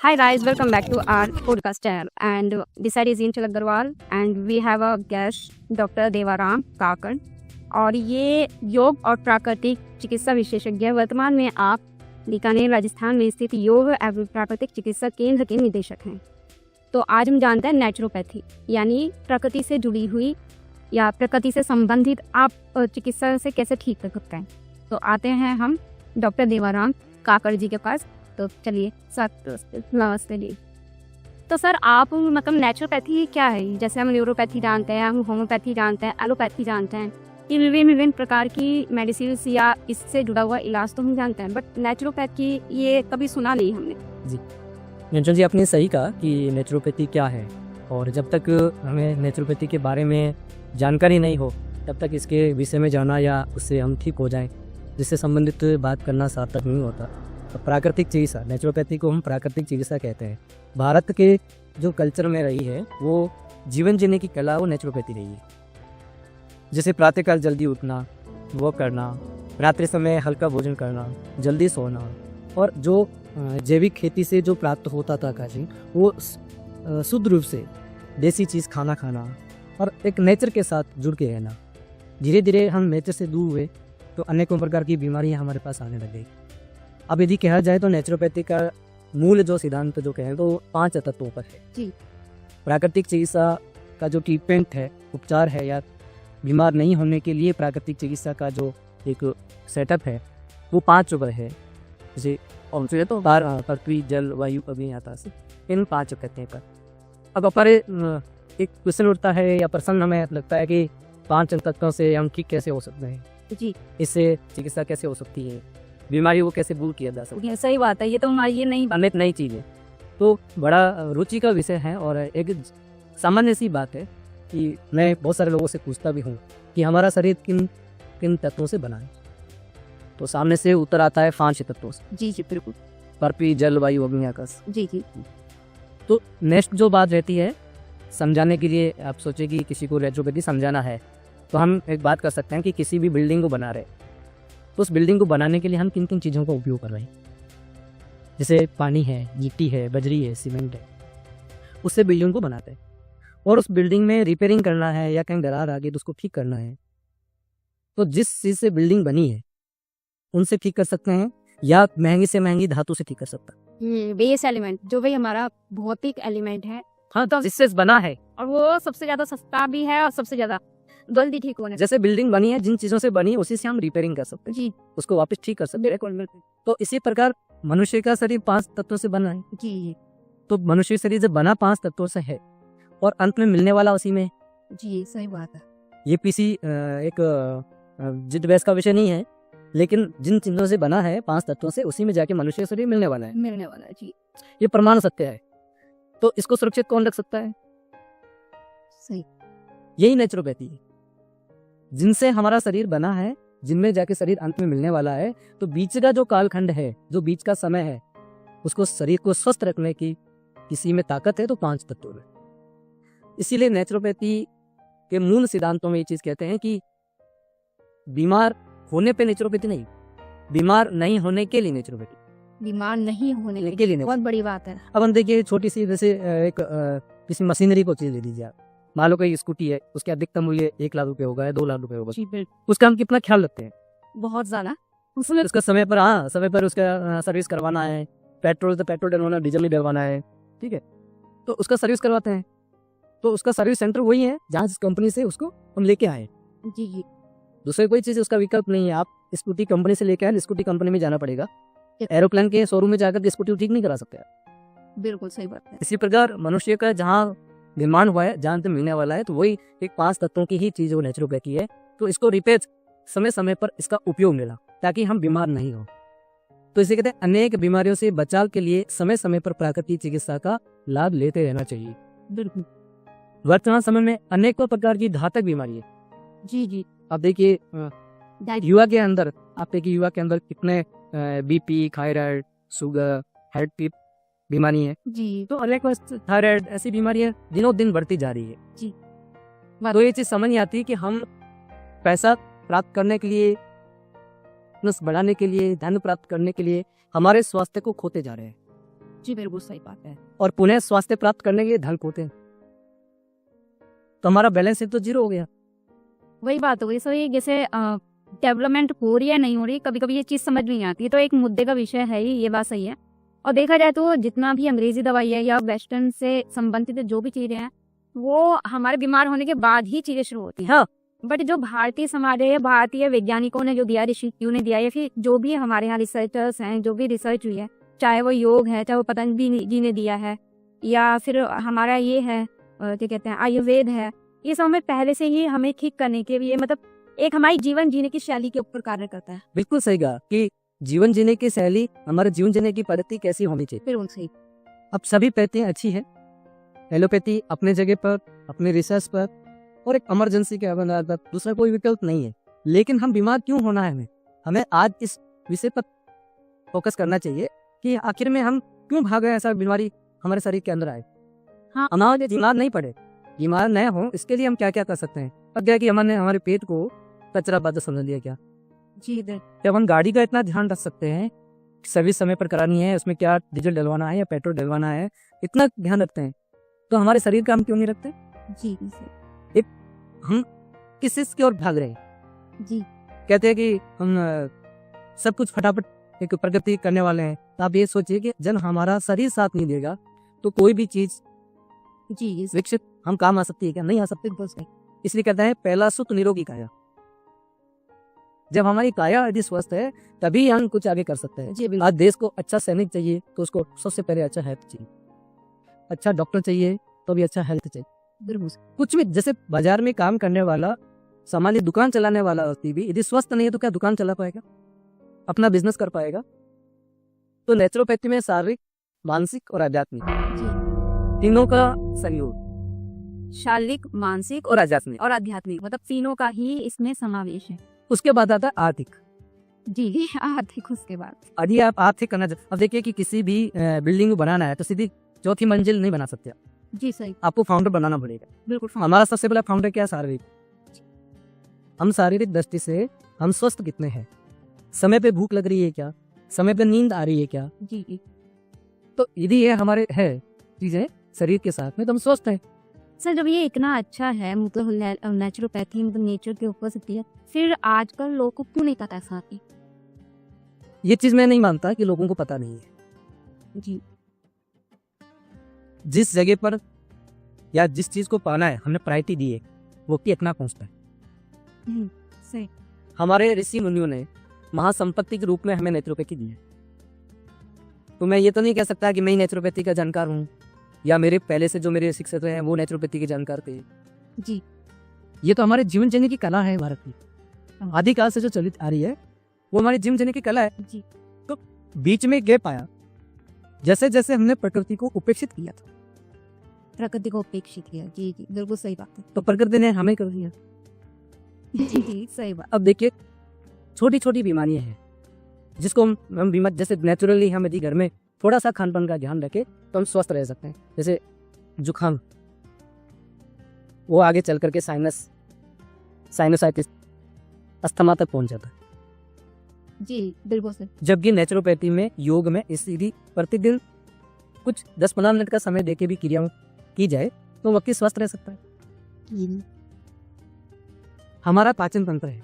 Hi guys, welcome back to our podcast channel. And this side is Inchal Agarwal and we have a guest Dr. Devaram काकड़ और ये योग और प्राकृतिक चिकित्सा विशेषज्ञ वर्तमान में आप बीकानेर राजस्थान में स्थित योग एवं प्राकृतिक चिकित्सा केंद्र के निदेशक हैं। तो आज हम जानते हैं नेचुरोपैथी यानी प्रकृति से जुड़ी हुई या प्रकृति से संबंधित आप चिकित्सा से कैसे ठीक कर सकते हैं। तो आते हैं हम डॉक्टर देवाराम काकड़ जी के पास। तो चलिए सर नमस्ते जी। तो सर आप मतलब नेचुरोपैथी क्या है? जैसे हम न्यूरोपैथी जानते हैं, हम होम्योपैथी जानते हैं, एलोपैथी जानते हैं, ये विभिन्न प्रकार की मेडिसिन या इससे जुड़ा हुआ इलाज तो हम जानते हैं, बट नेचुरोपैथी ये कभी सुना नहीं हमने। जी निरंजन जी, आपने सही कहा कि नेचुरोपैथी क्या है, और जब तक हमें नेचुरोपैथी के बारे में जानकारी नहीं हो तब तक इसके विषय में जाना या उससे हम ठीक हो जाएं जिससे संबंधित बात करना सार्थक नहीं होता। तो प्राकृतिक चिकित्सा, नेचुरोपैथी को हम प्राकृतिक चिकित्सा कहते हैं। भारत के जो कल्चर में रही है वो जीवन जीने की कला, वो नेचुरोपैथी रही है। जैसे प्रातःकाल जल्दी उठना, वॉक करना, रात्रि समय हल्का भोजन करना, जल्दी सोना, और जो जैविक खेती से जो प्राप्त होता था काजी, वो शुद्ध रूप से देसी चीज़ खाना और एक नेचर के साथ जुड़ के रहना। धीरे धीरे हम नेचर से दूर हुए तो अनेकों प्रकार की बीमारियां हमारे पास आने लग गई। अब यदि कहा जाए तो नेचुरोपैथी का मूल जो सिद्धांत जो कहें तो 5 तत्वों पर है जी। प्राकृतिक चिकित्सा का जो ट्रीटमेंट है, उपचार है, या बीमार नहीं होने के लिए प्राकृतिक चिकित्सा का जो एक सेटअप है वो 5 पर है। जैसे तो पृथ्वी, जल, वायु, अग्नि, आकाश, इन 5 कहते हैं। अब पर एक क्वेश्चन उठता है या प्रश्न हमें लगता है कि 5 तत्वों से हम ठीक कैसे हो सकते हैं जी, इससे चिकित्सा कैसे हो सकती है, बीमारी को कैसे दूर किया जा सकता है। सही बात है, ये तो हमारी ये नहीं अनेक नई चीज़ें, तो बड़ा रुचि का विषय है। और एक सामान्य सी बात है कि मैं बहुत सारे लोगों से पूछता भी हूँ कि हमारा शरीर किन किन तत्वों से बना है, तो सामने से उत्तर आता है 5 तत्वों से। जी बिल्कुल। पृथ्वी, जल, वायु, अग्नि, आकाश। जी। तो नेक्स्ट जो बात रहती है समझाने के लिए, आप सोचे कि किसी को नेचुरोपैथी समझाना है तो हम एक बात कर सकते हैं कि किसी भी बिल्डिंग को बना रहे तो उस बिल्डिंग को बनाने के लिए हम किन किन चीज़ों का उपयोग कर रहे हैं। जैसे पानी है, मिट्टी है, बजरी है, सीमेंट है, उससे बिल्डिंग को बनाते हैं। और उस बिल्डिंग में रिपेयरिंग करना है या कहीं दरार आ गई तो उसको ठीक करना है, तो जिस चीज़ से बिल्डिंग बनी है उनसे ठीक कर सकते हैं या महंगी से महंगी धातु से ठीक कर सकते हैं। बेस एलिमेंट जो भाई हमारा भौतिक एलिमेंट है, हाँ, तो जिससे बना है और वो सबसे ज्यादा सस्ता भी है और सबसे ज्यादा जल्दी ठीक होने। जैसे बिल्डिंग बनी है, जिन चीज़ों से बनी है उसी से हम रिपेयरिंग कर सकते हैं जी, उसको वापस ठीक कर सकते हैं। तो इसी प्रकार मनुष्य का शरीर 5 तत्वों से बना है। जी तो मनुष्य शरीर जब बना 5 तत्वों से है और अंत में मिलने वाला उसी में। जी सही बात है। ये किसी एक जिद बहस का विषय नहीं है, लेकिन जिन चीज़ों से बना है 5 तत्वों से, उसी में जाके मनुष्य शरीर मिलने वाला है। जी, ये प्रमाण सत्य है। तो इसको सुरक्षित कौन रख सकता है? सही, यही नेचुरोपैथी है। जिनसे हमारा शरीर बना है, जिनमें जाके शरीर अंत में मिलने वाला है, तो बीच का जो कालखंड है, जो बीच का समय है, उसको शरीर को स्वस्थ रखने की किसी में ताकत है तो 5 तत्वों में। इसीलिए नेचुरोपैथी के मूल सिद्धांतों में ये चीज कहते हैं कि बीमार होने पे नेचुरोपैथी नहीं, बीमार नहीं होने के लिए नेचुरोपैथी। बीमार नहीं होने के लिए बहुत बड़ी बात है। अब हम देखिए छोटी सी, जैसे एक किसी मशीनरी को चीज ले लीजिए आप, मान लो कोई स्कूटी है, उसके अधिकतम मूल्य 1 लाख रुपए होगा या 2 लाख रुपए होगा, उसका हम कितना ख्याल रखते हैं? बहुत ज्यादा। उसका समय पर उसका सर्विस करवाना है, पेट्रोल डलवाना, डीजल नहीं डलवाना है, ठीक है, तो उसका सर्विस करवाते हैं। तो उसका सर्विस सेंटर वही है जहाँ जिस कंपनी से उसको हम लेके आए। जी, दूसरे कोई चीज उसका विकल्प नहीं है। आप स्कूटी कंपनी से लेके आए, स्कूटी कंपनी में जाना पड़ेगा। एरोप्लेन के शोरूम में जाकर स्कूटी ठीक नहीं करा सकते आप। बिल्कुल सही बात है। इसी प्रकार मनुष्य का जहाँ निर्माण हुआ है, जहाँ मिलने वाला है, तो वही एक 5 तत्वों की ही चीज वो नेचुरोपैथी है। तो इसको रिपेयर समय समय पर इसका उपयोग मिला ताकि हम बीमार नहीं हो। तो इसे कहते हैं अनेक बीमारियों से बचाव के लिए समय समय पर प्राकृतिक चिकित्सा का लाभ लेते रहना चाहिए। बिल्कुल। वर्तमान समय में अनेकों प्रकार की घातक बीमारी है। जी। आप देखिए युवा के अंदर कितने बीपी, थायराइड, शुगर, हार्ट की बीमारी है। जी, तो अनेक थायराइड ऐसी बीमारियां दिनों दिन बढ़ती जा रही है। जी, तो ये चीज समझ नहीं आती कि हम पैसा प्राप्त करने के लिए, बढ़ाने के लिए, धन प्राप्त करने के लिए हमारे स्वास्थ्य को खोते जा रहे हैं। जी बिल्कुल सही बात है। और पुनः स्वास्थ्य प्राप्त करने के लिए धन होते हैं, तो हमारा बैलेंस तो जीरो हो गया। वही बात हो गई। सो ये जैसे डेवलपमेंट हो रही है नहीं हो रही, कभी कभी ये चीज़ समझ नहीं आती है, तो एक मुद्दे का विषय है ही, ये बात सही है। और देखा जाए तो जितना भी अंग्रेजी दवाई है या वेस्टर्न से संबंधित जो भी चीज़ें हैं वो हमारे बीमार होने के बाद ही चीज़ें शुरू होती हैं। हाँ, बट जो भारतीय समाज है, भारतीय वैज्ञानिकों ने जो दिया, ऋषियों ने दिया, या फिर जो भी हमारे यहाँ रिसर्चर्स हैं, जो भी रिसर्च हुई है, चाहे वो योग है, चाहे वो पतंजलि जी ने दिया है, या फिर हमारा ये है क्या कहते हैं आयुर्वेद है, ये सब हमें पहले से ही हमें ठीक करने के लिए, मतलब एक हमारी जीवन जीने की शैली के ऊपर कार्य करता है। बिल्कुल सही कहा कि जीवन जीने की शैली, हमारे जीवन जीने की पद्धति कैसी होनी चाहिए। फिर उनसे अब सभी पैथियाँ अच्छी है, एलोपैथी अपने जगह पर, अपने रिसर्च पर, और एक इमरजेंसी के आधार पर, दूसरा कोई विकल्प नहीं है। लेकिन हम बीमार क्यों होना है, हमें आज इस विषय पर फोकस करना चाहिए कि आखिर में हम क्यों भाग रहे हैं, ऐसा बीमारी हमारे शरीर के अंदर आए। हाँ। हमारे बीमार नहीं पड़े, बीमार न हो, इसके लिए हम क्या क्या कर सकते हैं। अब क्या कि हमने हमारे पेट को कचरा बात समझ लिया क्या। जी जब हम गाड़ी का इतना ध्यान रख सकते हैं, सर्विस समय पर करानी है, उसमें क्या डीजल डलवाना है या पेट्रोल डलवाना है, इतना ध्यान रखते हैं, तो हमारे शरीर का हम क्यों नहीं रखते। जी हम किस चीज की ओर भाग रहे हैं। जी कहते हैं कि हम सब कुछ फटाफट एक प्रगति करने वाले हैं, तो आप ये सोचिए कि जब हमारा शरीर साथ नहीं देगा तो कोई भी चीज जी विकसित हम काम आ सकती है क्या, नहीं आ सकती। इसलिए कहते हैं पहला सुख निरोगी काया। जब हमारी काया यदि स्वस्थ है तभी हम कुछ आगे कर सकते हैं। जी बिल्कुल। आज देश को अच्छा सैनिक चाहिए तो उसको सबसे पहले अच्छा हेल्थ चाहिए, अच्छा डॉक्टर चाहिए तो भी अच्छा हेल्थ चाहिए। कुछ भी, जैसे बाजार में काम करने वाला, सामान्य दुकान चलाने वाला व्यक्ति भी यदि स्वस्थ नहीं है तो क्या दुकान चला पाएगा, अपना बिजनेस कर पाएगा। तो नेचुरोपैथी में शारीरिक, मानसिक और आध्यात्मिक तीनों का सहयोग, शारीरिक, मानसिक और आध्यात्मिक, और आध्यात्मिक, मतलब तीनों का ही इसमें समावेश है। उसके बाद आता है आर्थिक। जी आर्थिक, उसके बाद यदि आप आर्थिक करना चाहते, अब देखिए कि किसी भी बिल्डिंग को बनाना है तो सीधी चौथी मंजिल नहीं बना सकते, जी सही, आपको फाउंडर बनाना पड़ेगा। बिल्कुल। हमारा सबसे बड़ा फाउंडर क्या है, शारीरिक। हम शारीरिक दृष्टि से हम स्वस्थ कितने हैं, समय पे भूख लग रही है क्या, समय पे नींद आ रही है क्या। जी जी। तो यदि ये हमारे है चीजें शरीर के साथ में, तो हम स्वस्थ हैं। सर जब ये इतना अच्छा है, मतलब नेचुरोपैथी, मतलब नेचर के ऊपर से है, फिर आजकल लोगों को क्यों नहीं पता साथ ही। ये चीज मैं नहीं मानता कि लोगों को पता नहीं है। जी जिस जगह पर या जिस चीज को पाना है हमने प्रायोरिटी दी है, वो कि इतना पहुंचता है। सही। हमारे ऋषि मुनियों ने महासंपत्ति के रूप में हमें नेचुरोपैथी दी है। तो मैं ये तो नहीं कह सकता कि मैं नेचुरोपैथी का जानकार हूँ या मेरे पहले से जो मेरे शिक्षक हैं वो नेचुरोपैथी के जानकार थे। जी ये तो हमारे जीवन जीने की कला है, भारत की आदिकाल से जो चलित आ रही है वो हमारी जीवन जीने की कला है। जी। तो बीच में गैप आया, जैसे जैसे हमने प्रकृति को उपेक्षित किया था, प्रकृति को उपेक्षित किया। जी जी बिल्कुल सही बात है। तो प्रकृति ने हमें कर दिया। जी जी सही बात। अब देखिए छोटी छोटी बीमारियां हैं जिसको हम बीमार, जैसे नेचुरली हम यदि घर में थोड़ा सा खान पान का ध्यान रखें तो हम स्वस्थ रह सकते हैं। जैसे जुकाम, वो आगे चल करके साइनसाइटिस, अस्थमा तक पहुंच जाता है। जी बिल्कुल सही। जबकि नेचुरोपैथी में, योग में इसी प्रतिदिन कुछ 10-15 मिनट का समय देके भी क्रियाओं की जाए तो व्यक्ति स्वस्थ रह सकता है। हमारा पाचन तंत्र है,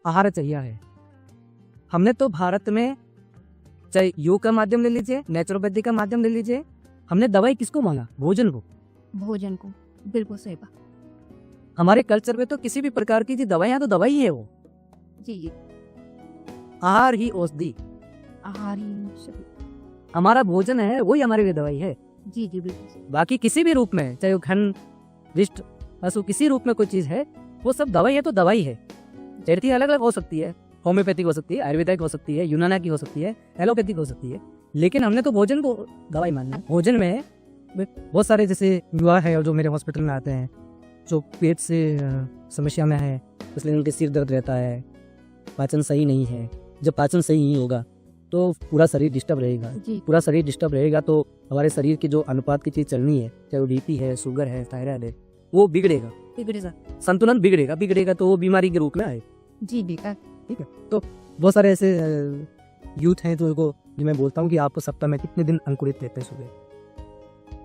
आहार चर्या है। हमने तो भारत में चाहे योग का माध्यम ले लीजिए, नेचुरोपैथी का माध्यम ले लीजिए, हमने दवाई किसको माना, भोजन को। भोजन को, बिल्कुल सही बात। हमारे कल्चर में तो किसी भी प्रकार की दवाइयाँ तो दवाई है वो। जी जी। आहार ही औषधि, आहार ही हमारा भोजन है वही हमारे लिए दवाई है। जी जी बिल्कुल। बाकी किसी भी रूप में, चाहे वो घन, विष्ट, पशु, किसी रूप में कोई चीज है वो सब दवाई है तो दवाई है। थेरेपी अलग अलग हो सकती है, होम्योपैथिक हो सकती है, आयुर्वेदिक हो सकती है, यूनानी की हो सकती है, एलोपैथिक हो सकती है, लेकिन हमने तो भोजन को दवाई मानना है। भोजन में बहुत सारे जैसे युवा है और जो मेरे हॉस्पिटल में आते हैं जो पेट से समस्या में है, इसलिए उनके सिर दर्द रहता है, पाचन सही नहीं है। जब पाचन सही नहीं होगा तो पूरा शरीर डिस्टर्ब रहेगा। पूरा शरीर डिस्टर्ब रहेगा तो हमारे शरीर की जो अनुपात की चीज़ चलनी है, चाहे वो बीपी है, शुगर है, थायराइड है, वो बिगड़ेगा, संतुलन बिगड़ेगा तो वो बीमारी के रूप में आए। जी बेकार। ठीक है। तो बहुत सारे ऐसे यूथ हैं तो उनको जो मैं बोलता हूँ कि आपको सप्ताह में कितने दिन अंकुरित लेते हैं सुबह,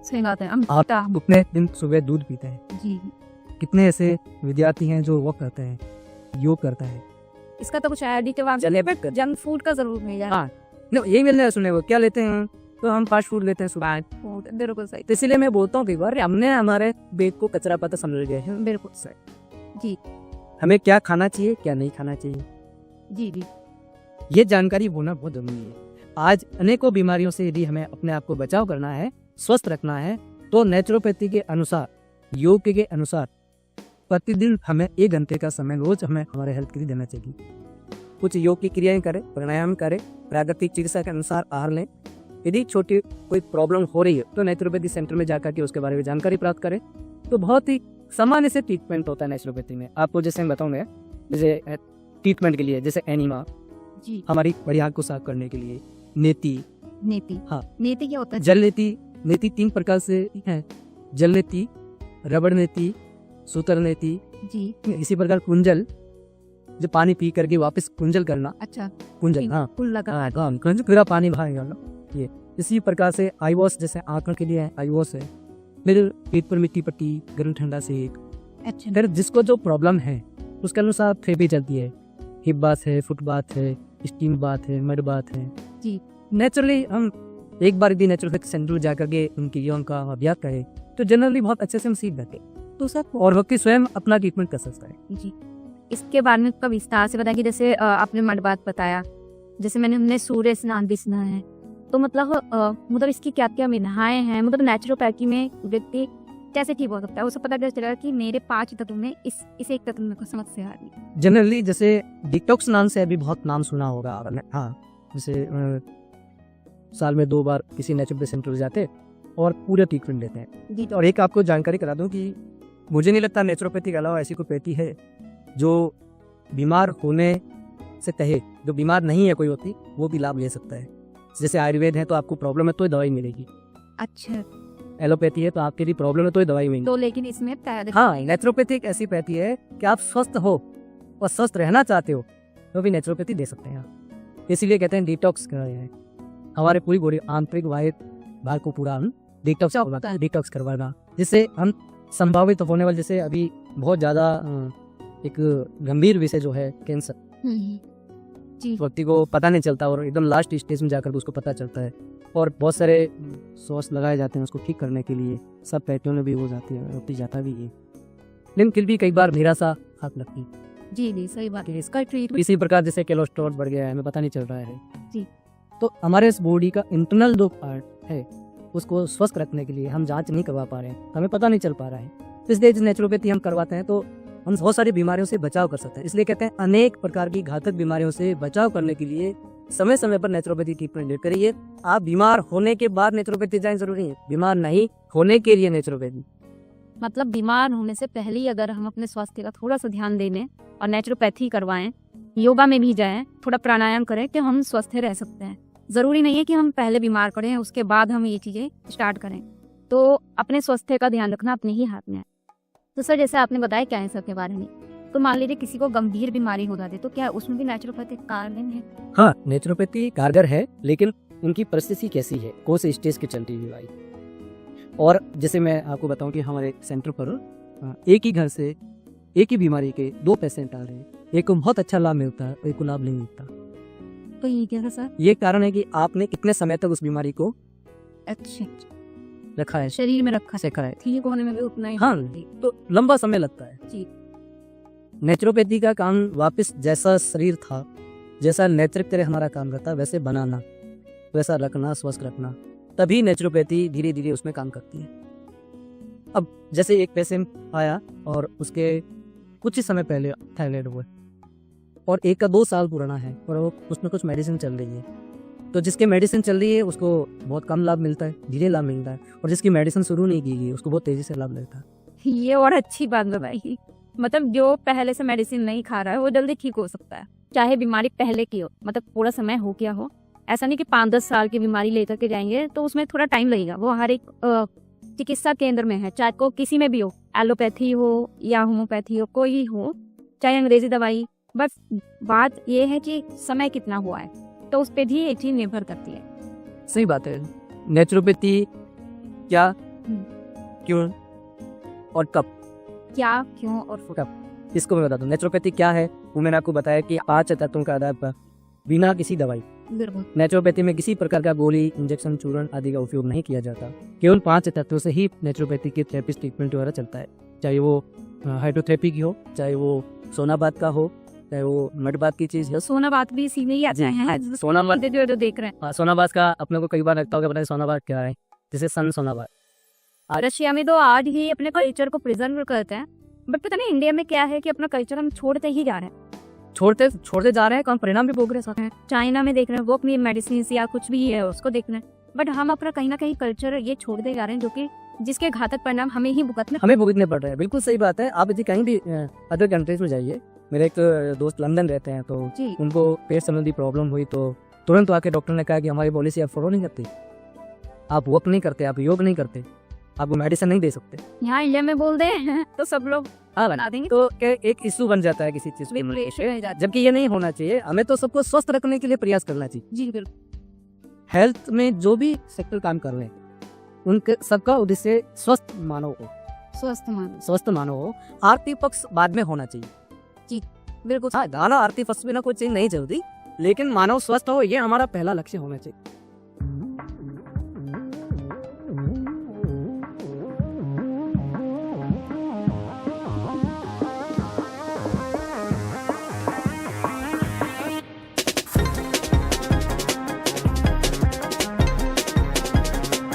सही बात है। आप कितने दिन सुबह दूध पीते हैं, जी, कितने ऐसे विद्यार्थी हैं जो वॉक करते हैं, योग करता है। इसका तो कुछ एडिटिव आप चलिए जंक फूड का जरूर नहीं है। हाँ, यही मिलने सुने वो क्या लेते हैं, तो हम फास्ट फूड लेते हैं सुबह। बिल्कुल सही, तो इसीलिए मैं बोलता हूँ कई बार हमने हमारे पेट को कचरा पता समझ गए हैं। बिल्कुल सही। जी हमें क्या खाना चाहिए, क्या नहीं खाना चाहिए, जी जी, ये जानकारी होना बहुत जरूरी है। आज अनेकों बीमारियों से यदि हमें अपने आप को बचाव करना है, स्वस्थ रखना है, तो नेचुरोपैथी के अनुसार, योग के अनुसार प्रतिदिन हमें 1 घंटे का समय रोज हमें हमारे हेल्थ के लिए देना चाहिए। कुछ योग की क्रियाएं करें, प्राणायाम करें, प्राकृतिक चिकित्सा के अनुसार आहार लें। यदि छोटी कोई प्रॉब्लम हो रही है तो नेचुरोपैथी सेंटर में जाकर के उसके बारे में जानकारी प्राप्त करें। तो बहुत ही सामान्य से ट्रीटमेंट होता है नेचुरोपैथी में। आपको जैसे मैं बताऊंगा, जैसे ट्रीटमेंट के लिए जैसे एनीमा, जी हमारी बड़ी आंख को साफ करने के लिए, नेती, नीति, हाँ, नीति क्या होता है? जल नेती। नेती 3 प्रकार से है, जल नेती, रबड़ नेती, सूतर नेती। जी, इसी प्रकार कुंजल, जो पानी पी करके वापस कुंजल करना, अच्छा, कुंजल, हाँ फूल लगा, हाँ, कुंजल पूरा पानी बाहर निकालना। ये इसी प्रकार से आई वॉश, जैसे आंखों के लिए है आई वॉश है। फिर पेट पर मिट्टी पट्टी, गर्म ठंडा सेक। अच्छा, फिर जिसको जो प्रॉब्लम है उसके अनुसार थेरेपी चलती है। हिप बाथ है, फुट बाथ है, स्टीम बाथ है, मड बाथ है। जी, नेचुरली हम एक बार यदि नेचुरोपैथी सेंटर जाकर के उनकी योग का अभ्यास करें तो जनरली बहुत अच्छे से हम सीख जाते हैं। तो सर और व्यक्ति स्वयं अपना ट्रीटमेंट कर सकता है। जी, इसके बारे में कब विस्तार से बताया कि जैसे आपने मड बात बताया, जैसे हमने सूर्य स्नान भी सुना है, तो मतलब इसकी क्या क्या विधाएं हैं? मतलब नेचुरोपैथी में व्यक्ति कैसे ठीक हो सकता है? उसे पता कैसे चलेगा कि मेरे 5 तत्व में इस एक तत्व में कोई समस्या आ रही है? जनरली जैसे डिटॉक्स नाम से अभी बहुत नाम सुना होगा आपने। हाँ, जैसे साल में 2 बार किसी नेचुरोपैथी सेंटर जाते और पूरा ट्रीटमेंट लेते हैं। जी, और एक आपको जानकारी करा दूं कि मुझे नहीं लगता नेचुरोपैथी के अलावा ऐसी कोई पैथी है जो बीमार होने से कहे, जो बीमार नहीं है कोई व्यक्ति, वो भी लाभ ले सकता है। जैसे आयुर्वेद है तो आपको प्रॉब्लम है तो दवाई मिलेगी, अच्छा, एलोपैथी है तो आपके लिए प्रॉब्लम है तो दवाई मिलेगी। तो लेकिन इसमें हाँ, नेचुरोपैथी एक ऐसी पैथी है कि आप स्वस्थ हो और स्वस्थ रहना चाहते हो तो भी नेचुरोपैथी दे सकते हैं आप। इसीलिए कहते हैं डिटॉक्स कर रहे हैं, हमारे पूरी बॉडी आंतरिक वायु भाग को पूरा हम डिटॉक्स करवाना, जिससे हम संभावित होने वाले, जैसे अभी बहुत ज़्यादा एक गंभीर विषय जो है कैंसर, जी, व्यक्ति को पता नहीं चलता और एकदम लास्ट स्टेज में जाकर उसको पता चलता है। और बहुत सारे सॉस लगाए जाते हैं उसको ठीक करने के लिए, सब पैटियों में भी हो जाती है, होती जाता भी है, लेकिन फिर भी कई बार मेरा सा हाथ लगती है। जी जी, सही बात है। इसका ट्रीटमेंट इसी प्रकार जैसे कोलेस्ट्रॉल बढ़ गया है, हमें पता नहीं चल रहा है जी, तो हमारे इस बॉडी का इंटरनल जो पार्ट है उसको स्वस्थ रखने के लिए हम जांच नहीं करवा पा रहे हैं, हमें पता नहीं चल पा रहा है। तो इसलिए नेचुरोपैथी हम करवाते हैं तो हम बहुत सारी बीमारियों से बचाव कर सकते हैं। इसलिए कहते हैं अनेक प्रकार की घातक बीमारियों से बचाव करने के लिए समय समय पर नेचुरोपैथी ट्रीटमेंट लेते रहिए। आप बीमार होने के बाद नेचुरोपैथी जाना जरूरी है, बीमार नहीं होने के लिए नेचुरोपैथी। मतलब बीमार होने से पहले ही अगर हम अपने स्वास्थ्य का थोड़ा सा ध्यान दे लें और नेचुरोपैथी करवाएं, योगा में भी जाएं, थोड़ा प्राणायाम करें, तो हम स्वस्थ रह सकते हैं। जरूरी नहीं है कि हम पहले बीमार पड़े उसके बाद हम ये चीजें स्टार्ट करें। तो अपने स्वास्थ्य का ध्यान रखना अपने ही हाथ में है। तो सर जैसे आपने बताया कैंसर के बारे में, तो मान लीजिए किसी को गंभीर बीमारी हो जाती है तो क्या उसमें भी नेचुरोपैथी कारगर है? हाँ, नेचुरोपैथी कारगर है, लेकिन उनकी परिस्थिति कैसी है, कौन से स्टेज की चल रही है। और जैसे मैं आपको बताऊं कि हमारे सेंटर पर एक ही घर से एक ही बीमारी के 2 पेशेंट आ रहे हैं, एक को बहुत अच्छा लाभ मिलता है, एक को लाभ नहीं मिलता। तो ये क्या है सर? ये कारण है कि आपने कितने समय तक उस बीमारी को अच्छा रखा है, शरीर में रखा सेका है। ठीक होने में भी उतना ही। हाँ, तो लंबा समय लगता है जी। नेचुरोपैथी का काम वापस जैसा शरीर था, जैसा नेचर तरह हमारा काम करता है वैसे बनाना, वैसा रखना, स्वस्थ रखना, तभी नेचुरोपैथी धीरे धीरे उसमें काम करती है। अब जैसे एक पेशेंट आया और उसके कुछ ही समय पहले थायराइड हुआ और एक का 2 साल पुराना है और वो कुछ न कुछ मेडिसिन चल रही है, तो जिसके मेडिसिन चल रही है उसको बहुत कम लाभ मिलता है, धीरे लाभ मिलता है, और जिसकी मेडिसिन शुरू नहीं की गई उसको बहुत तेजी से लाभ मिलता है। ये और अच्छी बात बताई, मतलब जो पहले से मेडिसिन नहीं खा रहा है वो जल्दी ठीक हो सकता है, चाहे बीमारी पहले की हो, मतलब पूरा समय हो गया हो। ऐसा नहीं कि 5-10 साल की बीमारी लेकर के जाएंगे तो उसमें थोड़ा टाइम लगेगा। वो हर एक चिकित्सा केंद्र में है, चाहे को किसी में भी हो, एलोपैथी हो या होम्योपैथी हो, कोई हो, चाहे अंग्रेजी दवाई, बस बात ये है कि समय कितना हुआ है। तो उस पर भी ये चीज़ निर्भर करती है। सही बात है। नेचुरोपैथी क्या, क्यों और कब? क्या, क्यों और कब, इसको मैं बता दूं। नेचुरोपैथी क्या है वो मैंने आपको बताया कि 5 तत्वों का आधार पर बिना किसी दवाई, नेचुरोपैथी में किसी प्रकार का गोली, इंजेक्शन, चूर्ण आदि का उपयोग नहीं किया जाता। केवल 5 तत्वों से ही नेचुरोपैथी की थेरेपी ट्रीटमेंट वगैरह चलता है। चाहे वो हाइड्रोथेरेपी की हो, चाहे वो सोनाबाद का हो, चाहे वो मडबाद की चीज़ हो। सोनाबाद भी इसी में ही आते हैं। सोनाबाद जो देख रहे हैं, सोनाबाद का अपने को कई बार लगता होगा, पता है सोनाबाद क्या है, जैसे सन सोनाबाद। रशिया में तो आज ही अपने कल्चर को प्रिजर्व करते हैं, बट पता नहीं इंडिया में क्या है कि अपना कल्चर हम छोड़ते ही जा रहे हैं। छोड़ते जा रहे हैं, कम परिणाम भी भोग रहे हैं। चाइना में देख रहे हैं, वो अपनी मेडिसिन या कुछ भी है उसको देख रहे हैं, बट हम अपना कहीं ना कहीं कल्चर ये छोड़ते जा रहे हैं, जो कि जिसके घातक परिणाम हमें ही भुगतने पड़ रहे हैं। बिल्कुल सही बात है। आप यदि कहीं भी अदर कंट्रीज में जाइए, मेरे एक दोस्त लंदन रहते हैं, तो उनको पेट संबंधी प्रॉब्लम हुई तो तुरंत आके डॉक्टर ने कहा कि हमारी पॉलिसी आप फॉलो नहीं करती, आप वॉक नहीं करते, आप योग नहीं करते, आपको मेडिसिन नहीं दे सकते। यहाँ इंडिया में बोल दे तो सब लोग बना देंगे, तो एक इशू बन जाता है किसी चीज को, जबकि ये नहीं होना चाहिए। हमें तो सबको स्वस्थ रखने के लिए प्रयास करना चाहिए। जी बिल्कुल। हेल्थ में जो भी सेक्टर काम कर रहे हैं उनके सबका उद्देश्य स्वस्थ मानव हो। आर्थिक पक्ष बाद में होना चाहिए। जी बिल्कुल। दाना आर्थिक पक्ष बिना कोई चीज नहीं चलती, लेकिन मानव स्वस्थ हो, ये हमारा पहला लक्ष्य होना चाहिए।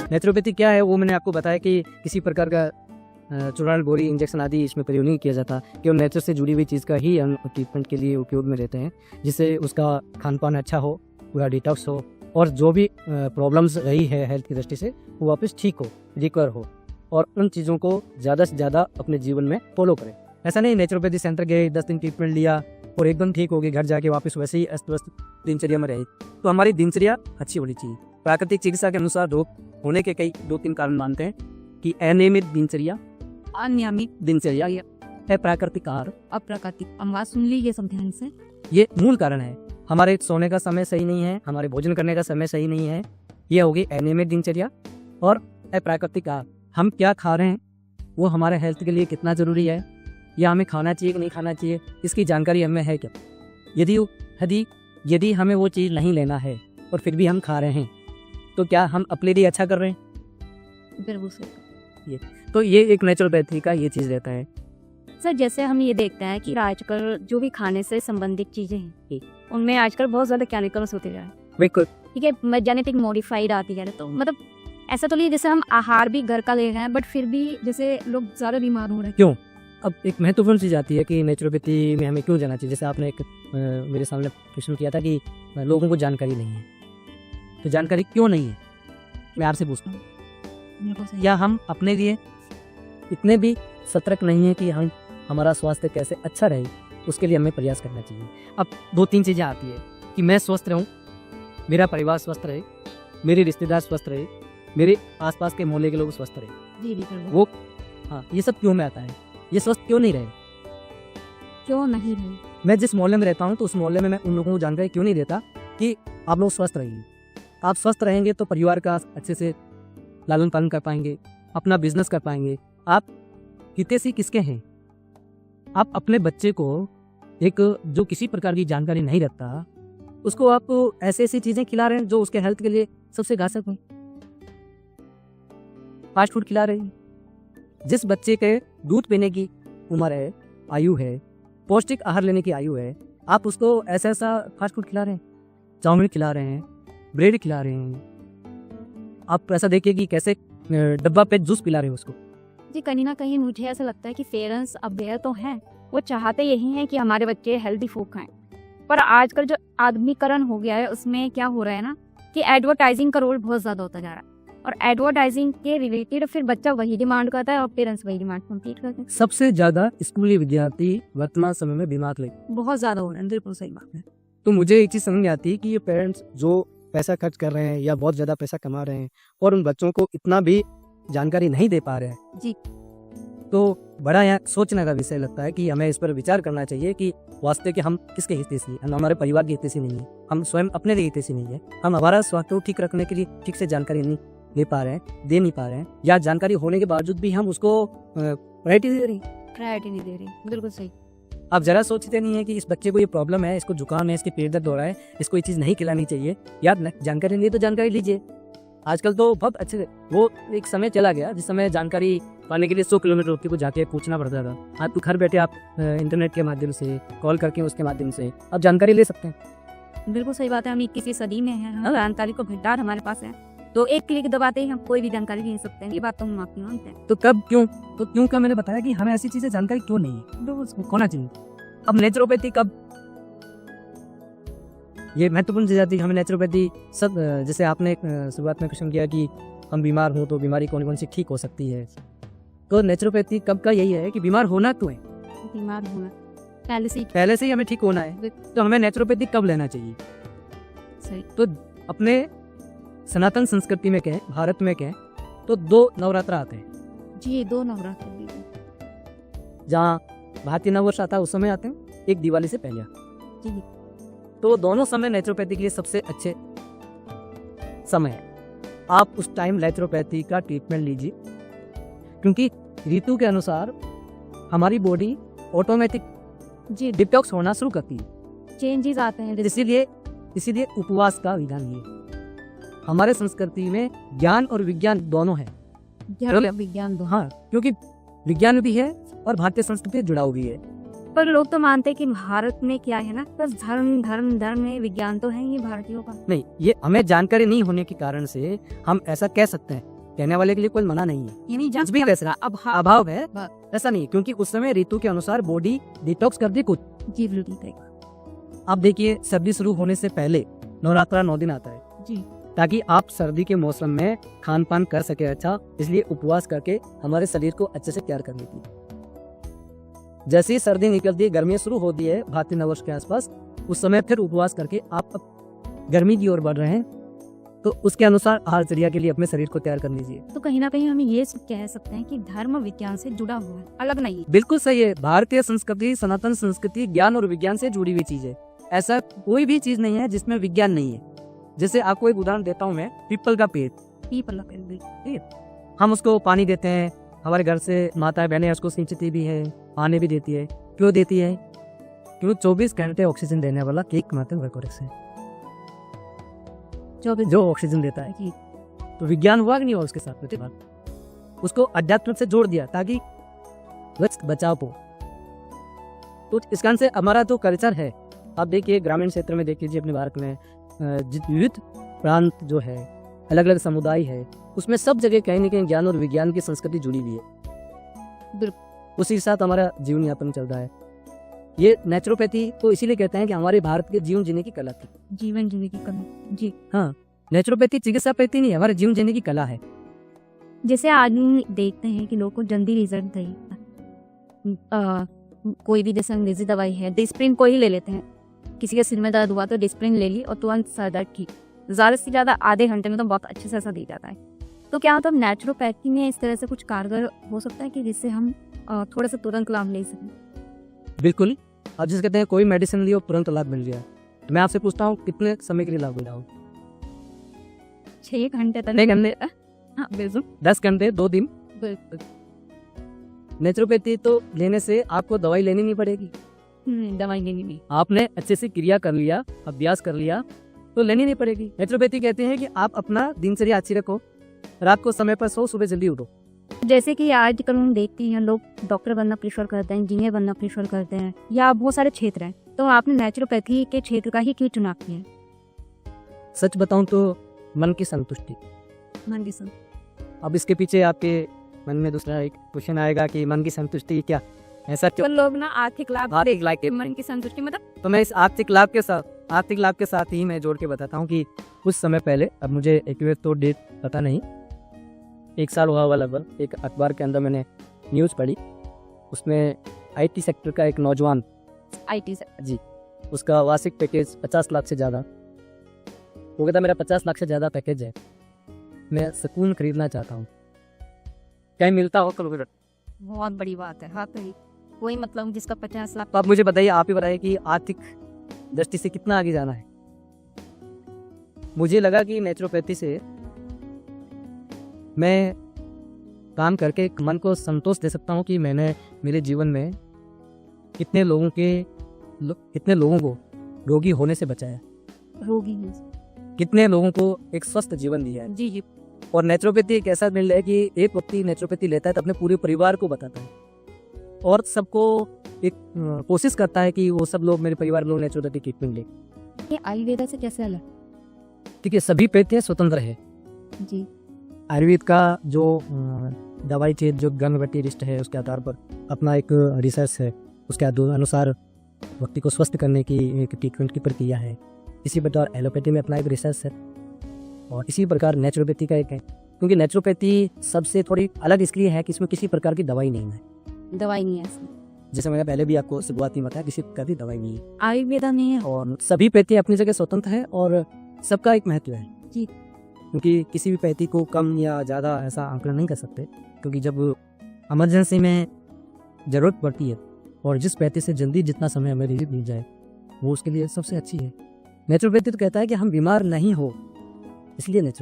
नेचुरोपैथी क्या है वो मैंने आपको बताया कि किसी प्रकार का चूर्ण, गोली, इंजेक्शन आदि इसमें प्रयोग नहीं किया जाता। केवल नेचर से जुड़ी हुई चीज़ का ही हम ट्रीटमेंट के लिए उपयोग में लेते हैं, जिससे उसका खान पान अच्छा हो, पूरा डिटॉक्स हो, और जो भी प्रॉब्लम्स रही है हेल्थ की दृष्टि से वो वापस ठीक हो, रिकवर हो, और उन चीज़ों को ज़्यादा से ज़्यादा अपने जीवन में फॉलो करें। ऐसा नहीं नेचुरोपैथी सेंटर गए, 10 दिन ट्रीटमेंट लिया और एकदम ठीक हो गई, घर जाके वापस वैसे ही अस्त व्यस्त दिनचर्या में रहे। तो हमारी दिनचर्या अच्छी होनी चाहिए। प्राकृतिक चिकित्सा के अनुसार रोग होने के कई 2-3 कारण मानते हैं कि अनियमित दिनचर्या, अनियमित दिनचर्या, अप्राकृतिक आहार, अप्राकृतिक आवाज सुन ली, ये सब ध्यान से, ये मूल कारण है। हमारे सोने का समय सही नहीं है, हमारे भोजन करने का समय सही नहीं है, ये होगी अनियमित दिनचर्या और अप्राकृतिक आहार। हम क्या खा रहे हैं वो हमारे हेल्थ के लिए कितना जरूरी है, या हमें खाना चाहिए कि नहीं खाना चाहिए, इसकी जानकारी हमें है क्या? यदि हमें वो चीज़ नहीं लेना है और फिर भी हम खा रहे हैं, तो क्या हम अपने लिए अच्छा कर रहे हैं? बिल्कुल सही। तो ये एक नेचुरोपैथी का ये चीज़ रहता है। सर जैसे हम ये देखते हैं कि आजकल जो भी खाने से संबंधित चीजें हैं उनमें आजकल बहुत ज्यादा केमिकल्स होते जा रहे हैं। बिल्कुल ठीक है, जेनेटिक मॉडिफाइड आती है, तो मतलब ऐसा तो नहीं जैसे हम आहार भी घर का ले रहे हैं, बट फिर भी जैसे लोग ज्यादा बीमार हो रहे हैं। क्यों? अब एक महत्वपूर्ण चीज़ आती है कि नेचुरोपैथी में हमें क्यों जाना चाहिए। जैसे आपने एक मेरे सामने प्रश्न किया था कि लोगों को जानकारी नहीं है, तो जानकारी क्यों नहीं है मैं आपसे पूछता हूँ। या हम अपने लिए इतने भी सतर्क नहीं है कि हमारा स्वास्थ्य कैसे अच्छा रहे, उसके लिए हमें प्रयास करना चाहिए। अब 2-3 चीज़ें आती है कि मैं स्वस्थ रहूँ, मेरा परिवार स्वस्थ रहे, मेरे रिश्तेदार स्वस्थ रहे, मेरे आसपास के मोहल्ले के लोग स्वस्थ रहे। वो ये सब क्यों में आता है? ये स्वस्थ क्यों नहीं रहे? मैं जिस मोहल्ले में रहता हूँ तो उस मोहल्ले में मैं उन लोगों को जानकारी क्यों नहीं देता कि आप लोग स्वस्थ रहिए। आप स्वस्थ रहेंगे तो परिवार का अच्छे से लालन पालन कर पाएंगे, अपना बिजनेस कर पाएंगे। आप हितैषी किसके हैं? आप अपने बच्चे को एक जो किसी प्रकार की जानकारी नहीं रखता, उसको आप ऐसी चीज़ें खिला रहे हैं जो उसके हेल्थ के लिए सबसे घातक हो। फास्ट फूड खिला रहे हैं। जिस बच्चे के दूध पीने की उम्र है, आयु है, पौष्टिक आहार लेने की आयु है, आप उसको ऐसा फास्ट फूड खिला रहे हैं, चाउमीन खिला रहे हैं, ब्रेड खिला रहे हैं। आप ऐसा देखिए कि कैसे डब्बा पे जूस पिला रहे हैं उसको। जी कहीं ना कहीं मुझे ऐसा लगता है कि पेरेंट्स अवेयर तो हैं, वो चाहते यही हैं कि हमारे बच्चे हेल्दी फूड खाएं, पर आजकल जो आधुनिकीकरण हो गया है उसमें क्या हो रहा है ना कि एडवर्टाइजिंग का रोल बहुत ज़्यादा होता जा रहा है, और एडवर्टाइजिंग के रिलेटेड फिर बच्चा वही डिमांड करता है और पेरेंट्स वही डिमांड कंप्लीट करते हैं। सबसे ज़्यादा स्कूली विद्यार्थी वर्तमान समय में बीमार बहुत ज़्यादा हो रहे हैं। बिल्कुल सही बात है। तो मुझे एक चीज़ समझ में आती है कि ये पेरेंट्स जो पैसा खर्च कर रहे हैं या बहुत ज़्यादा पैसा कमा रहे हैं और उन बच्चों को इतना भी जानकारी नहीं दे पा रहे हैं जी, तो बड़ा यहाँ सोचने का विषय लगता है कि हमें इस पर विचार करना चाहिए कि वास्तव के हम किसके हितैषी हैं। हम हमारे परिवार के हितैषी नहीं है, हम स्वयं अपने लिए हितैषी नहीं है, हम हमारा स्वास्थ्य को ठीक रखने के लिए ठीक से जानकारी नहीं ले पा रहे हैं, दे नहीं पा रहे हैं, या जानकारी होने के बावजूद भी हम उसको प्रायोरिटी दे रहे हैं। प्रायोरिटी नहीं दे रही, बिल्कुल सही। आप जरा सोचते नहीं है कि इस बच्चे को ये प्रॉब्लम है, इसको जुकाम है, इसके पेट दर्द हो रहा है, इसको ये चीज़ नहीं खिलानी चाहिए, या जानकारी नहीं तो जानकारी लीजिए। आजकल तो बहुत अच्छे, वो एक समय चला गया जिस समय जानकारी पाने के लिए 100 किलोमीटर रोड को जाके पूछना पड़ता था। आज तो घर बैठे आप इंटरनेट के माध्यम से, कॉल करके उसके माध्यम से आप जानकारी ले सकते हैं। बिल्कुल सही बात है। हम 21वीं सदी में हैं, हम जानकारी को भंडार हमारे पास है, तो एक क्लिक दबाते ही हम कोई भी जानकारी ले सकते हैं। ये बात तो हम आपकी मानते हैं। तो कब क्यों, तो क्यों का मैंने बताया कि हमें ऐसी चीज़ें जानकारी क्यों नहीं है, होना चाहिए। अब नेचुरोपैथी कब, ये महत्वपूर्ण चीज़ आती है। हमें नेचुरोपैथी सब, जैसे आपने शुरुआत में क्वेश्चन किया कि हम बीमार हो तो बीमारी कौन कौन सी ठीक हो सकती है, तो नेचुरोपैथी कब का यही है कि बीमार होना क्यों है, बीमार होना पहले से ही हमें ठीक होना है, तो हमें नेचुरोपैथी कब लेना चाहिए। सही। तो अपने सनातन संस्कृति में कहें, भारत में कहें, तो 2 नवरात्र आते हैं। जी, 2 नवरात्र जहाँ भारतीय नववर्ष आता है उस समय आते हैं, एक दिवाली से पहले। जी। तो दोनों समय नेचुरोपैथी के लिए सबसे अच्छे समय है। आप उस टाइम नेचुरोपैथी का ट्रीटमेंट लीजिए, क्योंकि ऋतु के अनुसार हमारी बॉडी ऑटोमेटिक जी डिटॉक्स होना शुरू करती है, चेंजेस आते हैं। इसीलिए उपवास का विधान है। हमारे संस्कृति में ज्ञान और विज्ञान दोनों है। विज्ञान दो, हाँ, क्योंकि विज्ञान भी है और भारतीय संस्कृति से जुड़ाव भी है। पर लोग तो मानते हैं कि भारत में क्या है ना, बस धर्म में विज्ञान तो है ही भारतीयों का। नहीं, ये हमें जानकारी नहीं होने के कारण से हम ऐसा कह सकते हैं, कहने वाले के लिए कोई मना नहीं है। ये नहीं कुछ भी वैसा अभाव है, ऐसा नहीं, क्योंकि उस समय ऋतु के अनुसार बॉडी डिटॉक्स कर दी कुछ। जी बिल्कुल। आप देखिए, सर्दी शुरू होने से पहले नवरात्रा 9 दिन आता है जी, ताकि आप सर्दी के मौसम में खान पान कर सके अच्छा, इसलिए उपवास करके हमारे शरीर को अच्छे से तैयार करनी थी। जैसे ही सर्दी निकलती है, गर्मियाँ शुरू होती है भारतीय नववर्ष के आसपास, उस समय फिर उपवास करके आप गर्मी की ओर बढ़ रहे हैं, तो उसके अनुसार आहारचर्या के लिए अपने शरीर को तैयार कर लीजिए। तो कहीं ना कहीं हम ये कह सकते हैं कि धर्म विज्ञान से जुड़ा हुआ है, अलग नहीं है। बिल्कुल सही है। भारतीय संस्कृति, सनातन संस्कृति ज्ञान और विज्ञान से जुड़ी हुई चीज है। ऐसा कोई भी चीज नहीं है जिसमें विज्ञान नहीं है। जैसे आपको एक उदाहरण देता हूँ मैं, पीपल का पेड़, हम उसको पानी देते हैं, हमारे घर से माताएं बहनें उसको सिंचती भी है, पानी भी देती है। क्यों देती है? क्यों 24 घंटे ऑक्सीजन देने वाला केक मात्र वर्कोरेक्स है, जो ऑक्सीजन देता है। तो विज्ञान हुआ कि नहीं हुआ उसके साथ में बात, उसको अध्यात्म से जोड़ दिया ताकि बचाव हो। तो इस कारण से हमारा तो कल्चर है। आप देखिए ग्रामीण क्षेत्र में देख लीजिए, अपने भारत में विविध प्रांत जो है, अलग अलग समुदाय है, उसमें सब जगह कहीं न कहीं ज्ञान और विज्ञान की संस्कृति जुड़ी हुई है। उसी के साथ हमारा जीवन यापन चल रहा है। ये नेचुरोपैथी तो इसीलिए कहते हैं कि हमारे भारत के जीवन जीने की कला थी। जीवन जीने की कला, जी हाँ, नेचुरोपैथी चिकित्सा पैथी नहीं है, हमारे जीवन जीने की कला है। जैसे आदमी देखते हैं कि लोग को जल्दी रिजल्ट चाहिए, कोई भी जैसे अंग्रेजी दवाई है, डिस्प्रिन को ही ले लेते हैं। किसी के सिर में दर्द हुआ तो डिस्प्रिन ले ली और तुरंत सर दर्द ठीक, ज़्यादा से ज़्यादा आधे घंटे में तो बहुत अच्छे से ऐसा दी जाता है। तो क्या मतलब नेचुरोपैथी में इस तरह से कुछ कारगर हो सकता है कि जिससे हम थोड़ा सा तुरंत लाभ ले सकें? बिल्कुल। आप जिसे कहते हैं कोई मेडिसिन लियो तुरंत लाभ मिल गया। मैं आपसे पूछता हूँ कितने समय के लिए लाभ मिला हो? 6 घंटे तक। 6 घंटे? हाँ बिल्कुल। 10 घंटे, 2 दिन। बिल्कुल। नेचुरोपैथी तो लेने से आपको दवाई लेनी नहीं पड़ेगी। दवाई लेनी नहीं, आपने अच्छे से क्रिया कर लिया, अभ्यास कर लिया तो लेनी नहीं पड़ेगी। नेचुरोपैथी कहते हैं कि आप अपना दिनचर्या अच्छी रखो, रात को समय पर सो, सुबह जल्दी उठो। जैसे कि आजकल हम देखते हैं लोग डॉक्टर बनना प्रेफर करते हैं, इंजीनियर बनना प्रेफर करते हैं, या बहुत सारे क्षेत्र हैं, तो आपने नेचुरोपैथी के क्षेत्र का ही क्यों चुनाव किया? सच बताऊं तो मन की संतुष्टि। मन की संतुष्टि। अब इसके पीछे आपके मन में दूसरा एक क्वेश्चन आएगा कि मन की संतुष्टि क्या, ऐसा क्यों? तो लोग ना आर्थिक लाभ, मन की संतुष्टि मतलब, तो मैं इस आर्थिक लाभ के साथ ही मैं जोड़ के बताता हूँ कि कुछ समय पहले, अब मुझे एक्यूरेट तो डेट पता नहीं, 1 साल हुआ हुआ लगभग, एक अखबार के अंदर मैंने न्यूज़ पढ़ी। उसमें IT सेक्टर का एक नौजवान, IT से जी, उसका वार्षिक पैकेज 50 लाख से ज़्यादा। वो कहता मेरा 50 लाख से ज़्यादा पैकेज है, मैं सुकून खरीदना चाहता हूँ, कहीं मिलता हो तो बहुत बड़ी बात है। हाँ, तो कोई मतलब जिसका 50 लाख। तो आप मुझे बताइए, आप ही बताइए कि आर्थिक दृष्टि से कितना आगे जाना है। मुझे लगा कि नेचुरोपैथी से मैं काम करके एक मन को संतोष दे सकता हूँ कि मैंने मेरे जीवन में कितने लोगों को रोगी होने से बचाया, रोगी कितने लोगों को एक स्वस्थ जीवन दिया है। जी। और नेचुरोपैथी एक ऐसा मिल है कि एक व्यक्ति नेचुरोपैथी लेता है तो अपने पूरे परिवार को बताता है और सबको एक कोशिश करता है कि वो सब लोग, मेरे परिवार में लोग नेचुरोपैथी ट्रीटमेंट ले। ये आयुर्वेद से कैसे अलग? ठीक है, सभी पेथियाँ स्वतंत्र है। जी। आयुर्वेद का जो दवाई चेत जो गणवटी रिस्ट है उसके आधार पर अपना एक रिसर्च है, उसके अनुसार व्यक्ति को स्वस्थ करने की एक ट्रीटमेंट की प्रक्रिया है। इसी प्रकार एलोपैथी में अपना एक रिसर्च है और इसी प्रकार नेचुरोपैथी का एक है। क्योंकि नेचुरोपैथी सबसे थोड़ी अलग इसलिए है कि इसमें किसी प्रकार की दवाई नहीं है। दवाई नहीं है इसमें। जैसे मैंने पहले भी आपको शुरुआत में बताया, किसी प्रकार की दवाई नहीं है। आयुर्वेदा नहीं है। और सभी पैथी अपनी जगह स्वतंत्र है और सबका एक महत्व है जी। क्योंकि किसी भी पैथी को कम या ज़्यादा ऐसा आंकलन नहीं कर सकते, क्योंकि जब इमरजेंसी में ज़रूरत पड़ती है और जिस पैथी से जल्दी जितना समय हमें रिलीफ मिल जाए वो उसके लिए सबसे अच्छी है। नेचुरोपैथी तो कहता है कि हम बीमार नहीं हो, इसलिए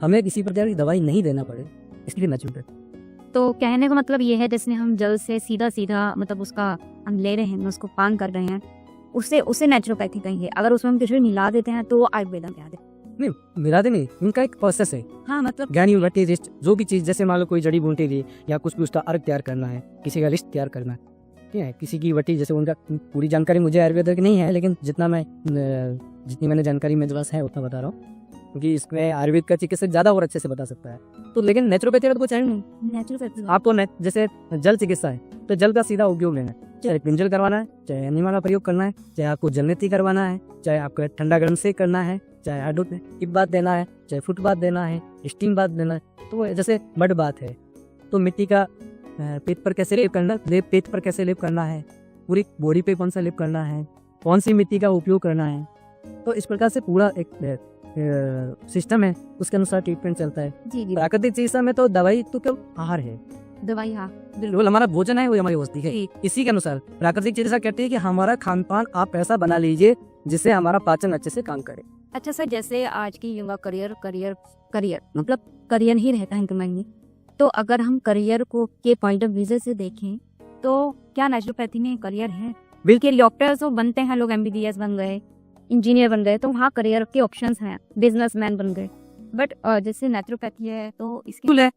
हमें किसी प्रकार की दवाई नहीं देना पड़े, इसलिए नेचुरोपैथी। तो कहने का मतलब ये है जैसे हम जल से सीधा मतलब उसका हम ले रहे हैं, उसको पान कर रहे हैं, उसे नेचुरोपैथी कहेंगे। अगर उसमें हम कुछ भी मिला देते हैं तो वो आयुर्वेदा में आ जाए। नहीं, मिलाते नहीं, उनका एक प्रोसेस है। हाँ, मतलब गणवटी रिस्ट जो भी चीज़, जैसे मान लो कोई जड़ी बूटी ली या कुछ भी उसका अर्क तैयार करना है, किसी का लिस्ट तैयार करना है, ठीक है, किसी की वटी, जैसे उनका पूरी जानकारी मुझे आयुर्वेद की नहीं है, लेकिन जितनी मैंने जानकारी मेरे पास है उतना बता रहा हूँ, क्योंकि इसमें आयुर्वेद का चिकित्सक ज़्यादा और अच्छे से बता सकता है। तो लेकिन नेचुरोपैथी का तो कुछ है नहीं। नेचुरोपैथी आपको जैसे जल चिकित्सा है तो जल का सीधा उपयोग लेना है, चाहे पिंजल करवाना है, चाहे एनिमा का प्रयोग करना है, चाहे आपको जलनेती करवाना है, चाहे आपको ठंडा गर्म से करना है, चाहे आडो टिप बात देना है, चाहे फुट बात देना है, स्टीम बात देना है। तो जैसे मड बात है तो मिट्टी का पेट पर कैसे लेप करना, पेट पर कैसे लेप करना है, पूरी बॉडी पे कौन सा लेप करना है, कौन सी मिट्टी का उपयोग करना है, तो इस प्रकार से पूरा एक सिस्टम है, उसके अनुसार ट्रीटमेंट चलता है। जी। प्राकृतिक चिकित्सा में तो दवाई तो केवल आहार है, दवाई। हाँ, बिल्कुल, हमारा भोजन है वो हमारी औषधि है। इसी के अनुसार प्राकृतिक चिकित्सा कहती है कि हमारा खान पान आप ऐसा बना लीजिए जिससे हमारा पाचन अच्छे से काम करे। अच्छा सर, जैसे आज की युवा करियर मतलब करियर ही रहता है कमाई में, तो अगर हम करियर को के पॉइंट ऑफ व्यू से देखें तो क्या नेचुरोपैथी में करियर है? बिल्कुल, डॉक्टर्स तो बनते हैं लोग, MBBS बन गए, इंजीनियर बन गए, तो वहाँ करियर के ऑप्शंस हैं, बिजनेसमैन बन गए। बट जैसे नेचुरोपैथी है तो इसकी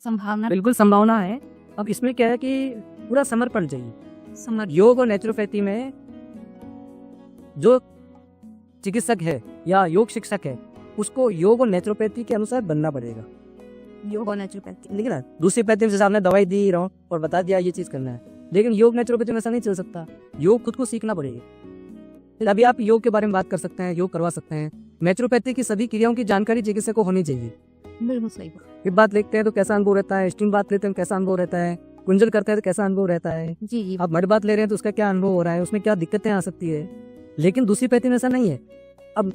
संभावना, बिल्कुल संभावना है। अब इसमें क्या है कि पूरा समर्पण चाहिए। योग और नेचुरोपैथी में जो चिकित्सक है या योग शिक्षक है उसको योग और नेचुरोपैथी के अनुसार बनना पड़ेगा। योग और नेचुरोपैथी, लेकिन ना दूसरी पैथी में जैसे आपने दवाई दी रहा हूँ और बता दिया ये चीज करना है, लेकिन योग नेचुरोपैथी में ऐसा नहीं चल सकता। योग खुद को सीखना पड़ेगा, अभी आप योग के बारे में बात कर सकते हैं, योग करवा सकते हैं। नेचुरोपैथी की सभी क्रियाओं की जानकारी चिकित्सक को होनी चाहिए। बिल्कुल सही। फिर बात लेते हैं तो कैसा अनुभव रहता है, स्टीम बात लेते हैं कैसा अनुभव रहता है, कुंजल करते हैं तो कैसा अनुभव रहता है, जी। आप मड बात ले रहे हैं तो उसका क्या अनुभव हो रहा है, उसमें क्या दिक्कतें आ सकती है। लेकिन दूसरी पैथी में ऐसा नहीं है। अब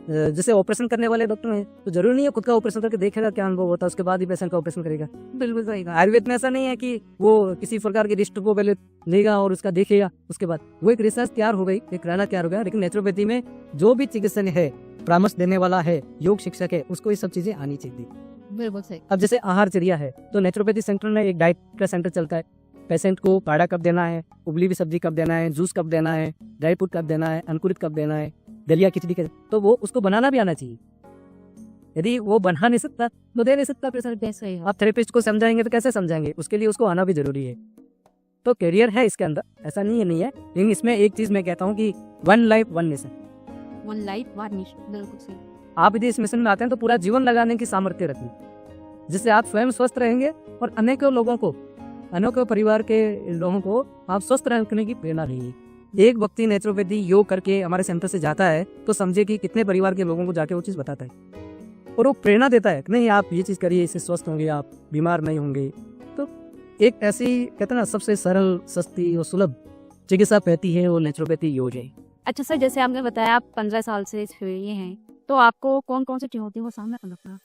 जैसे ऑपरेशन करने वाले डॉक्टर हैं तो जरूरी नहीं है खुद का ऑपरेशन करके देखेगा क्या अनुभव होता है, उसके बाद ही पेशेंट का ऑपरेशन करेगा। बिल्कुल सही। आयुर्वेद में ऐसा नहीं है कि वो किसी प्रकार के रिस्ट को पहले लेगा और उसका देखेगा, उसके बाद वो एक रिसर्च तैयार हो गई, एक राना तैयार हो गया। लेकिन नेचुरोपैथी में जो भी चिकित्सक है, परामर्श देने वाला है, योग शिक्षक है, उसको ये सब चीजें आनी चाहिए। बिल्कुल सही। अब जैसे आहार चर्या है तो नेचुरोपैथी सेंटर में एक डाइट का सेंटर चलता है। पेशेंट को काढ़ा कब देना है, उबली हुई सब्जी कब देना है, जूस कब देना है, ड्राई फ्रूट कब देना है, अंकुरित कब देना है, दलिया खिचड़ी का, तो वो उसको बनाना भी आना चाहिए। यदि वो बना नहीं सकता तो दे नहीं सकता पेशेंट। कैसे आप थेरेपिस्ट को समझाएंगे तो कैसे समझाएंगे, उसके लिए उसको आना भी जरूरी है। तो करियर है इसके अंदर, ऐसा नहीं है। लेकिन इसमें एक चीज मैं कहता हूँ कि one life one mission. One life one mission, बिल्कुल सही। आप यदि इस मिशन में आते हैं तो पूरा जीवन लगाने की सामर्थ्य रखनी, जिससे आप स्वयं स्वस्थ रहेंगे और अनेकों परिवार के लोगों को आप स्वस्थ रखने की प्रेरणा रहेगी। एक व्यक्ति नेचुरोपैथी योग करके हमारे सेंटर से जाता है तो समझे कि कितने परिवार के लोगों को जाके वो चीज बताता है और वो प्रेरणा देता है कि नहीं आप ये चीज करिए, इससे स्वस्थ होंगे, आप बीमार नहीं होंगे। तो एक ऐसी कहते हैं ना सबसे सरल, सस्ती और सुलभ चिकित्सा पैथी है वो नेचुरोपैथी योग है। अच्छा सर, जैसे आपने बताया आप 15 साल से ये हैं, तो आपको कौन कौन सी चुनौतियों का सामना करना पड़ा?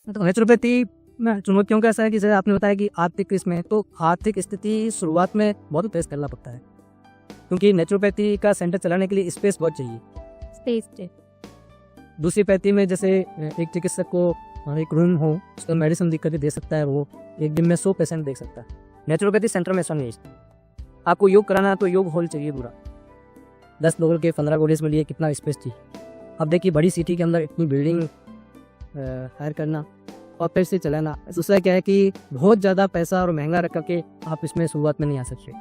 तो नेचुरोपैथी मैं चुनौतियों का ऐसा है कि जैसे आपने बताया कि आर्थिक इसमें, तो आर्थिक स्थिति शुरुआत में बहुत फेस करना पड़ता है, क्योंकि नेचुरोपैथी का सेंटर चलाने के लिए स्पेस बहुत चाहिए। स्पेस दूसरी पैथी में जैसे एक चिकित्सक को एक रूम हो, उसको मेडिसिन लिख करके दे सकता है, वो एक दिन में 100 पेशेंट देख सकता है। नेचुरोपैथी सेंटर में ऐसा नहीं है। आपको योग कराना है तो योग हॉल चाहिए पूरा, 10 लोगों के 15 गोडेज में लिए कितना स्पेस चाहिए। अब देखिए बड़ी सिटी के अंदर इतनी बिल्डिंग हायर करना और फिर से चलाना, दूसरा क्या है कि बहुत ज़्यादा पैसा और महंगा रख करके आप इसमें शुरुआत में नहीं आ सकते।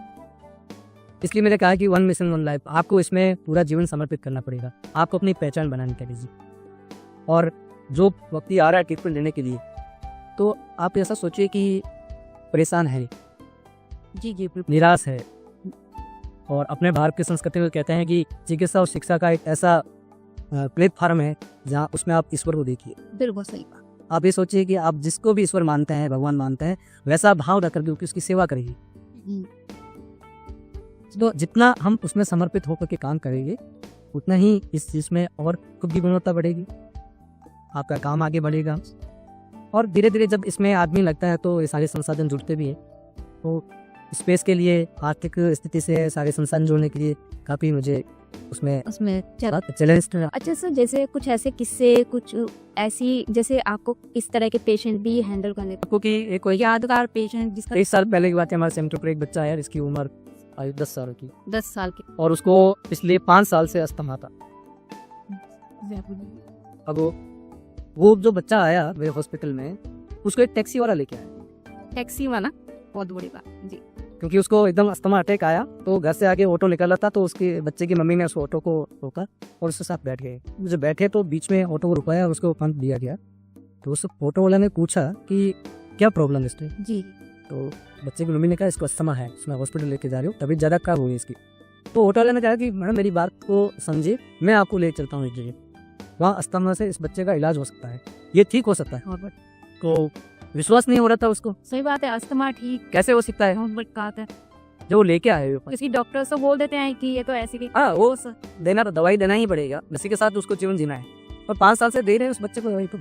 इसलिए मैंने कहा कि 1 मिशन 1 लाइफ, आपको इसमें पूरा जीवन समर्पित करना पड़ेगा, आपको अपनी पहचान बनाने के लिए। और जो व्यक्ति आ रहा है ट्रीटमेंट लेने के लिए, तो आप ऐसा सोचिए कि परेशान है, जी निराश है, और अपने भारत की संस्कृति में कहते हैं कि चिकित्सा और शिक्षा का एक ऐसा प्लेटफॉर्म है जहाँ उसमें आप ईश्वर को देखिए। बिल्कुल सही बात। आप ये सोचिए कि आप जिसको भी ईश्वर मानते हैं, भगवान मानते हैं, वैसा भाव रख करके उसकी सेवा करेंगे। तो जितना हम उसमें समर्पित होकर के काम करेंगे, उतना ही इस चीज़ में और खुद की गुणवत्ता बढ़ेगी, आपका काम आगे बढ़ेगा। और धीरे धीरे जब इसमें आदमी लगता है तो ये सारे संसाधन जुड़ते भी हैं। तो स्पेस के लिए, आर्थिक स्थिति से सारे संसाधन जोड़ने के लिए काफ़ी मुझे उसमें चैलेंज। अच्छा सर, जैसे कुछ ऐसे किस्से, कुछ ऐसी जैसे आपको इस तरह के पेशेंट भी हैंडल करने, आपको कि एक यादगार पेशेंट जिसका 23 साल पहले की बात है, हमारे सेंटर पर एक बच्चा है, इसकी उम्र 10 साल की, 10 साल की, और उसको पिछले 5 साल से अस्थमा था। अब वो जो बच्चा आया मेरे हॉस्पिटल में, उसको एक टैक्सी वाला लेके आया। टैक्सी वाला बहुत बड़ी बात जी, क्योंकि उसको एकदम अस्थमा अटैक आया, तो घर से आगे ऑटो निकला था, तो उसके बच्चे की मम्मी ने उस ऑटो को रोका और उसके साथ बैठ गए। मुझे बैठे तो बीच में ऑटो को रुकाया और उसको पंप दिया गया। तो उस ऑटो वाला ने पूछा कि क्या प्रॉब्लम है इसमें जी। तो बच्चे की मम्मी ने कहा इसको अस्थमा है, उसमें हॉस्पिटल लेके जा रही हूँ, तभी ज़्यादा खराब हुई इसकी। तो ऑटो वाले ने कहा कि मैडम मेरी बात को समझिए, मैं आपको ले चलता हूँ एक जगह, वहाँ अस्थमा से इस बच्चे का इलाज हो सकता है, ये ठीक हो सकता है। तो विश्वास नहीं हो रहा था उसको। सही बात है, अस्थमा ठीक कैसे हो सकता है, बहुत बड़ी बात है। जो वो लेके आए किसी डॉक्टर से बोल देते हैं कि ये तो ऐसी की, हाँ वो देना, तो दवाई देना ही पड़ेगा, इसी के साथ उसको जीवन जीना है, और 5 साल से दे रहे हैं उस बच्चे को दवाई। तो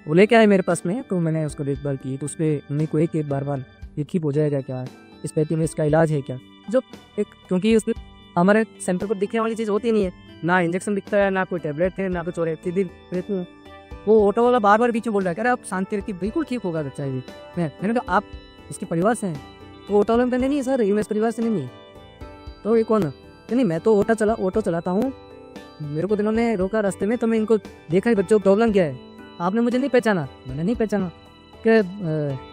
वो लेके आए मेरे पास में, तो मैंने उसको देखभाल की, तो उस पर मम्मी को एक बार ये ठीक हो जाएगा क्या, इस पैथी में इसका इलाज है क्या, जो एक, क्योंकि उसमें हमारे सेंटर पर दिखने वाली चीज़ होती नहीं है, ना इंजेक्शन दिखता है, ना कोई टेबलेट है, ना कुछ और है। सीधी वो ऑटो वाला बार पीछे बोल रहा है, कह रहा आप शांति रखिए, बिल्कुल ठीक होगा बच्चा ये। मैंने कहा आप इसके परिवार से हैं? तो ऑटो वाले नहीं सर, ये मैं इस परिवार से नहीं है। तो ये कौन है? नहीं मैं तो ऑटो चलाता हूँ, मेरे को इन्होंने रोका रास्ते में, तो मैं इनको देखा बच्चों को प्रॉब्लम क्या है, आपने मुझे नहीं पहचाना? मैंने नहीं पहचाना कि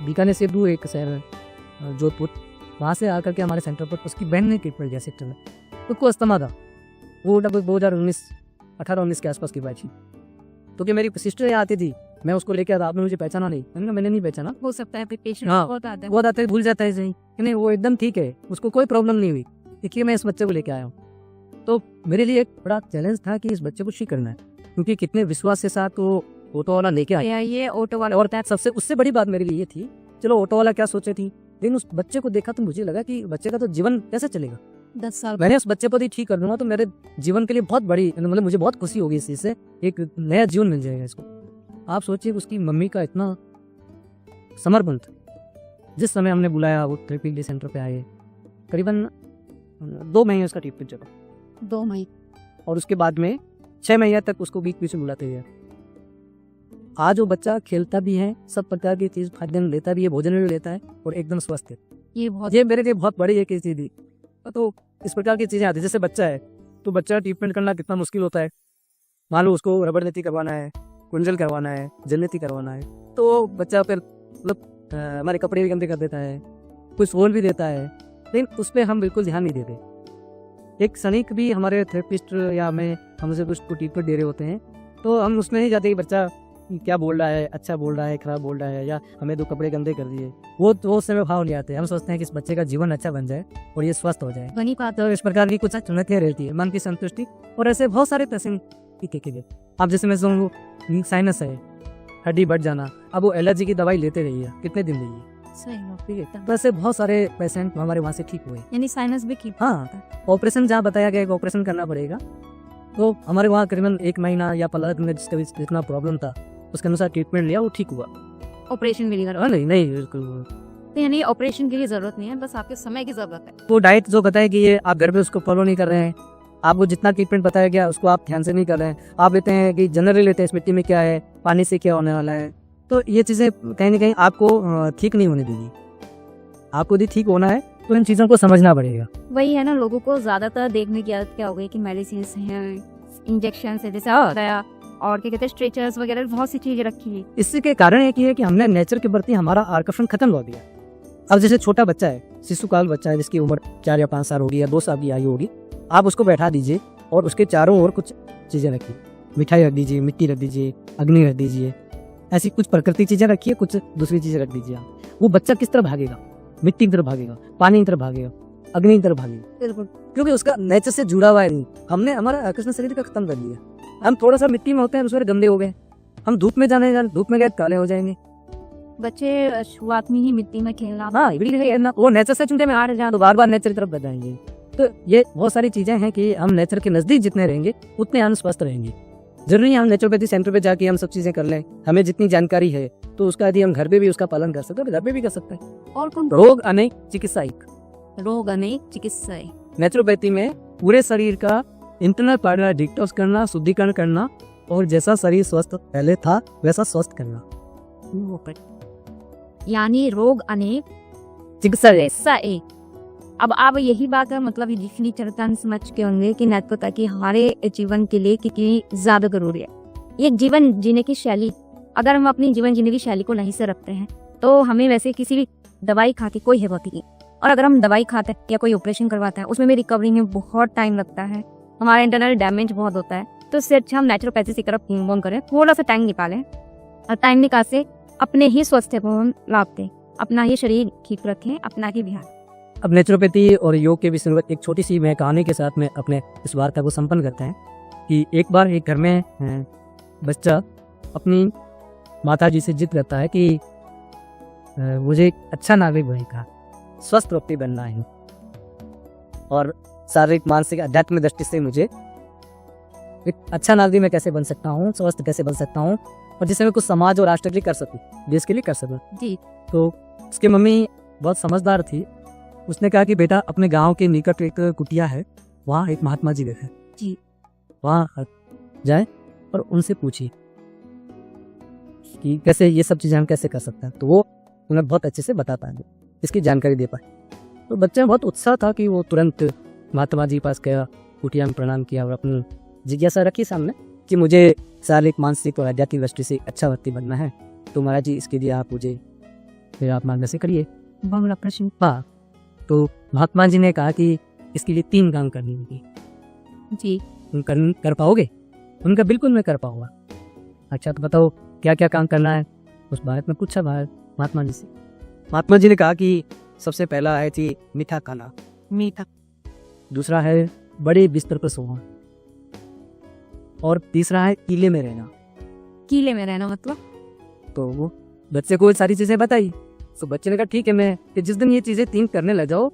बीकानेर से दूर एक शहर है जोधपुर, वहाँ से आकर के हमारे सेंटर पर उसकी बहन ने ट्रीटमेंट दिया सेक्टर में, उसको अस्थमा था। वो लगभग 2018-19 के आसपास की बात थी। तो कि मेरी सिस्टर यहाँ आती थी, मैं उसको लेके आता, आपने मुझे पहचाना नहीं? मैंने नहीं पहचाना। हो सकता है पेशेंट हाँ, बहुत आता है, बहुत आता है, भूल जाता है सही कि नहीं, वो एकदम ठीक है, उसको कोई प्रॉब्लम नहीं हुई, देखिए मैं इस बच्चे को लेके आया हूँ। तो मेरे लिए एक बड़ा चैलेंज था कि इस बच्चे को ठीक करना है, क्योंकि कितने विश्वास के साथ वो ऑटो वाला लेके आया, ये ऑटो वाला। और सबसे उससे बड़ी बात मेरे लिए ये थी, चलो ऑटो वाला क्या सोचे थी, लेकिन उस बच्चे को देखा तो मुझे लगा कि बच्चे का तो जीवन कैसे चलेगा। 10 साल मैंने उस बच्चे को ही ठीक कर दूंगा तो मेरे जीवन के लिए बहुत बड़ी, मतलब मुझे बहुत खुशी होगी इस चीज़ से, एक नया जीवन मिल जाएगा इसको। आप सोचिए उसकी मम्मी का इतना समर्पण था। जिस समय हमने बुलाया वो थेरेपी सेंटर पे आए, करीबन 2 महीने उसका ट्रीटमेंट चला, 2 महीने, और उसके बाद में 6 महीने तक उसको बीच में बुलाते हुए। आज वो बच्चा खेलता भी है, सब प्रकार की चीज़ खाद्यान्न लेता भी है, भोजन भी लेता है, और एकदम स्वस्थ है। ये मेरे लिए बहुत बड़ी एक चीज़ थी। तो इस प्रकार की चीज़ें आती, जैसे बच्चा है तो बच्चा ट्रीटमेंट करना कितना मुश्किल होता है। मान लो उसको रबड़ नीति करवाना है, कुंजल करवाना है, जल नीति करवाना है, तो बच्चा फिर मतलब हमारे कपड़े भी गंदे कर देता है, कुछ सोल भी देता है, लेकिन उस पर हम बिल्कुल ध्यान नहीं देते। एक क्षणिक भी हमारे थेरेपिस्ट या हमसे कुछ ट्रीटमेंट दे रहे होते हैं, तो हम उसमें नहीं जाते कि बच्चा क्या बोल रहा है, अच्छा बोल रहा है, खराब बोल रहा है, या हमें 2 कपड़े गंदे कर दिए, वो तो उस समय भाव नहीं आते। हम सोचते हैं कि इस बच्चे का जीवन अच्छा बन जाए और ये स्वस्थ हो जाए। बनी बात। तो इस प्रकार की कुछ चुनौतियाँ रहती है, मन की संतुष्टि, और ऐसे बहुत सारे पेशेंट के लिए। अब जैसे मैं समझूँ साइनस है, हड्डी बढ़ जाना, अब वो एलर्जी की दवाई लेते रहिए, कितने दिन लीजिए, सही ठीक है। वैसे बहुत सारे पेशेंट हमारे वहाँ से ठीक हुए, यानी साइनस भी ठीक। हाँ, ऑपरेशन जहाँ बताया गया ऑपरेशन करना पड़ेगा, तो हमारे वहाँ करीबन 1 महीना या 15 दिन में जिसका भी जितना प्रॉब्लम था उसके अनुसार ट्रीटमेंट लिया, वो ठीक हुआ। ऑपरेशन के लिए हाँ, नहीं नहीं बिल्कुल। तो यानी ऑपरेशन के लिए जरूरत नहीं है, बस आपके समय की जरूरत है। वो डाइट जो बताया कि ये आप घर पे उसको फॉलो नहीं कर रहे हैं, आपको जितना ट्रीटमेंट बताया गया उसको आप ध्यान से नहीं कर रहे हैं, आप लेते हैं कि जनरली लेते हैं इस मिट्टी में क्या है, पानी से क्या होने वाला है, तो ये चीज़ें कहीं ना कहीं आपको ठीक नहीं होने देगी। आपको यदि ठीक होना है तो इन चीज़ों को समझना पड़ेगा। वही है ना, लोगों को ज्यादातर देखने की आदत क्या हो गई कि मेडिसिन हैं, इंजेक्शन है, जैसे होता और क्या कहते हैं स्ट्रेचर्स वगैरह, बहुत सी चीजें रखी है। इससे के कारण एक ये है कि हमने नेचर के प्रति हमारा आकर्षण खत्म कर दिया। अब जैसे छोटा बच्चा है, शिशुकाल बच्चा है जिसकी उम्र 4 या 5 साल होगी या 2 साल की आयु होगी, आप उसको बैठा दीजिए और उसके चारों ओर कुछ चीज़ें रखिए, मिठाई रख दीजिए, मिट्टी रख दीजिए, अग्नि रख दीजिए, ऐसी कुछ प्राकृतिक चीज़ें रखिए, कुछ दूसरी चीज़ें रख दीजिए। आप वो बच्चा किस तरह भागेगा? मिट्टी की तरफ भागेगा, पानी की तरफ भागेगा, अग्नि की तरफ भागेगा, बिल्कुल, क्योंकि उसका नेचर से जुड़ा हुआ है नहीं। हमने हमारा आकर्षण शरीर का खत्म कर दिया। हम थोड़ा सा मिट्टी में होते हैं दूसरे गंदे हो गए, हम धूप में धूप में गए काले हो जाएंगे। बच्चे शुरुआत में ही मिट्टी में खेलना, हाँ बिल्कुल, वो नेचर से चुनते में आ रहे हैं तो बार बार नेचर की तरफ बजाएंगे। तो ये बहुत सारी चीजें हैं कि हम नेचर के नजदीक जितने रहेंगे उतने हम स्वस्थ रहेंगे। जरूरी हम नेचुरोपैथी सेंटर पे जाके हम सब चीजें कर लें, हमें जितनी जानकारी है तो उसका यदि हम घर पे भी उसका पालन कर सकते हैं तो घर पे भी कर सकते हैं। और कौन रोग अनेक चिकित्सायिक, रोग अनेक चिकित्सा नेचुरोपैथी में पूरे शरीर का इंटरनल पार्ट डिटॉक्स करना, शुद्धिकरण करना और जैसा शरीर स्वस्थ पहले था वैसा स्वस्थ करना, यानी रोग अनेक चिकित्सा चिकित्सा एक। अब आप यही बात है मतलब जितनी चर्चा समझ के होंगे कि नेचुरोपैथी कि हमारे जीवन के लिए कितनी ज्यादा जरूरी है। ये जीवन जीने की शैली, अगर हम अपनी जीवन जीने की शैली को नहीं से रखते हैं तो हमें वैसे किसी भी दवाई खा के कोई हिम्मत नहीं, और अगर हम दवाई खाते हैं या कोई ऑपरेशन करवाता है उसमें भी रिकवरी में बहुत टाइम लगता है, हमारा इंटरनल डैमेज बहुत होता है। तो इससे अच्छा हम नेचुरोपैथी की तरफ मूव करें, थोड़ा सा टाइम निकालें और टाइम निकाल से अपने ही स्वास्थ्य को हम लाभ दें, अपना ही शरीर ठीक रखें, अपना ही ध्यान। अब नेचुरोपैथी और योग के विषय में एक छोटी सी मैं कहानी के साथ में अपने इस वार्ता को संपन्न करते हैं कि एक बार एक घर में बच्चा अपनी माता जी से जिद करता है कि मुझे एक अच्छा नागरिक बनेगा, स्वस्थ व्यक्ति बनना है और शारीरिक मानसिक आध्यात्मिक दृष्टि से मुझे एक अच्छा नागरिक मैं कैसे बन सकता हूँ, स्वस्थ कैसे बन सकता हूँ और जिससे मैं कुछ समाज और राष्ट्र के लिए कर सकूँ, देश के लिए कर सकूँ जी। तो उसकी मम्मी बहुत समझदार थी, उसने कहा कि बेटा अपने गांव के निकट एक कुटिया है, वहाँ एक महात्मा जी रहते हैं जी, वहाँ जाए और उनसे पूछिए कि कैसे ये सब चीज़ें हम कैसे कर सकते हैं, तो वो उन्हें बहुत अच्छे से बता पाएंगे, इसकी जानकारी दे पाए। तो बच्चे में बहुत उत्साह था कि वो तुरंत महात्मा जी के पास गया, कुटिया में प्रणाम किया और अपनी जिज्ञासा रखी सामने कि मुझे शारीरिक मानसिक और आध्यात्मिक दृष्टि से अच्छा व्यक्ति बनना है, तो महाराज जी इसके लिए आप मुझे फिर आप मार्गदर्शन करिए। बड़ा प्रश्न। हाँ, तो महात्मा जी ने कहा कि इसके लिए 3 काम करनी होगी जी। तुम कर पाओगे? उनका बिल्कुल मैं कर पाऊंगा। अच्छा तो बताओ क्या क्या काम करना है? उस बात में पूछा महात्मा जी से। महात्मा जी ने कहा कि सबसे पहला है कि मीठा खाना, मीठा, दूसरा है बड़े बिस्तर पर सोना और तीसरा है किले में रहना। किले में रहना मतलब? तो वो बच्चे को सारी चीजें बताई, तो बच्चे ने कहा ठीक है, मैं कि जिस दिन ये चीजें 3 करने लग जाओ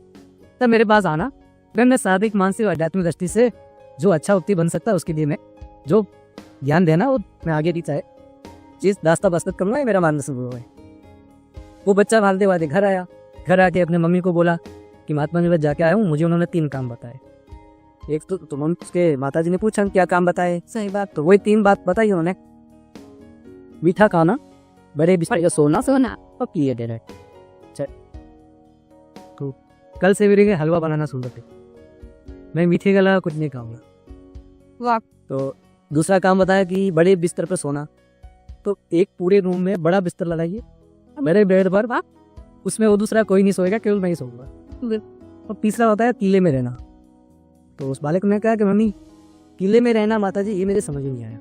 तब मेरे पास आना, फिर मैं शारीरिक मानसिक और आध्यात्मिक दृष्टि से जो अच्छा व्यक्ति बन सकता है उसके लिए मैं जो ज्ञान देना वो मैं आगे भी चाहे चीज दास्ता बस्तत करूँगा, ये मेरा मार्गदर्शन है। वो बच्चा भागते भागते घर आया, घर आके अपने मम्मी को बोला कि महात्मा जी बस जाके आया हूँ, मुझे उन्होंने 3 काम बताए। एक तो तुम उसके माता जी ने पूछा क्या काम बताए, सही बात, तो वही 3 बात बताई उन्होंने, मीठा खाना, बड़े बिस्तर पर सोना और किले में रहना। तो कल से मेरे हलवा बनाना शुरू करते, मैं मीठे गला कुछ नहीं खाऊंगा। वाह। तो दूसरा काम बताया कि बड़े बिस्तर पर सोना, तो एक पूरे रूम में बड़ा बिस्तर लगाइए मेरे बेड पर, वाह, उसमें वो दूसरा कोई नहीं सोएगा, केवल मैं ही सोऊंगा। और तीसरा होता है किले में रहना। तो उस बालक ने कहा कि मम्मी किले में रहना माता जी ये मेरे समझ में नहीं आया,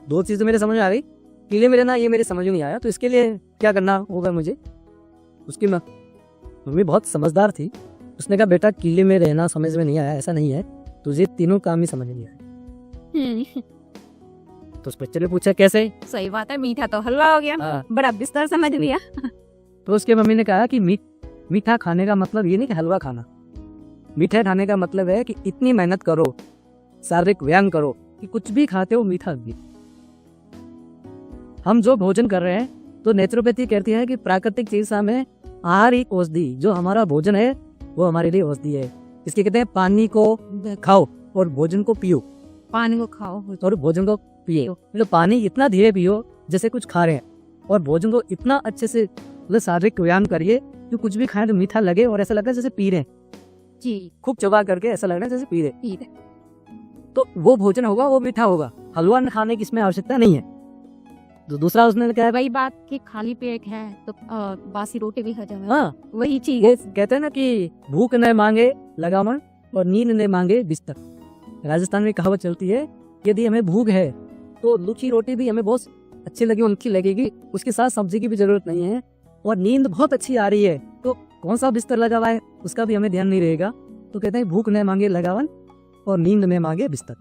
2 चीज़ें मेरे समझ में आ गई, किले में रहना ये मेरे समझ में नहीं आया, तो इसके लिए क्या करना होगा मुझे? उसकी मम्मी बहुत समझदार थी, उसने कहा बेटा किले में रहना समझ में नहीं आया, ऐसा नहीं है, तुझे 3 काम ही समझ में नहीं आया। तो उस बच्चे ने पूछा कैसे? सही बात है, मीठा तो हलवा हो गया, बड़ा बिस्तर समझ लिया। तो उसके मम्मी ने कहा कि मीठा खाने का मतलब ये नहीं कि हलवा खाना, मीठा खाने का मतलब है कि इतनी मेहनत करो, शारीरिक व्यायाम करो कि कुछ भी खाते हो मीठा भी। हम जो भोजन कर रहे हैं तो नेचुरोपैथी कहती है कि प्राकृतिक चिकित्सा में आहार ही औषधि, जो हमारा भोजन है वो हमारे लिए औषधि है। इसके कहते हैं पानी को खाओ और भोजन को पियो, पानी को खाओ और भोजन को पिए। मतलब पानी इतना धीरे पियो जैसे कुछ खा रहे हैं, और भोजन को इतना अच्छे से मतलब शारीरिक व्यायाम करिए कि कुछ भी खाएं तो मीठा लगे और ऐसा लगे जैसे पी रहे हैं। जी, खूब चबा करके ऐसा लग रहा है जैसे पी रहे। ठीक है। तो वो भोजन होगा, वो मीठा होगा। हलवा खाने की इसमें आवश्यकता नहीं है। तो दूसरा उसने क्या है, वही बात कि खाली पेट है तो बासी रोटी भी खा जाए। हाँ वही चीज वो कहते हैं ना कि भूख न मांगे लगावन और नींद न मांगे बिस्तर। राजस्थान में कहावत चलती है, यदि हमें भूख है तो लूची रोटी भी हमें बहुत अच्छी लगी, उनकी लगेगी, उसके साथ सब्जी की भी जरूरत नहीं है, और नींद बहुत अच्छी आ रही है तो कौन सा बिस्तर लगा हुआ है उसका भी हमें ध्यान नहीं रहेगा। तो कहते हैं भूख न मांगे लगावन और नींद न मांगे बिस्तर।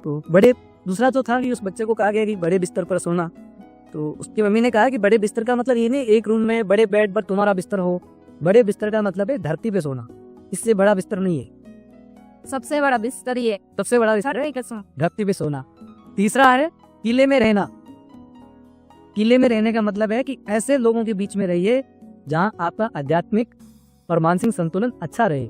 तो बड़े दूसरा तो था कि उस बच्चे को कहा गया कि बड़े बिस्तर पर सोना। तो उसकी मम्मी ने कहा कि बड़े बिस्तर का मतलब ये नहीं एक रूम में बड़े बेड पर तुम्हारा बिस्तर हो। बड़े बिस्तर का मतलब है धरती पे सोना, इससे बड़ा बिस्तर नहीं है। सबसे बड़ा बिस्तर ये सबसे बड़ा बिस्तर धरती पे सोना। तीसरा है किले में रहना। किले में रहने का मतलब है कि ऐसे लोगों के बीच में रहिए जहां आपका आध्यात्मिक और मानसिक संतुलन अच्छा रहे,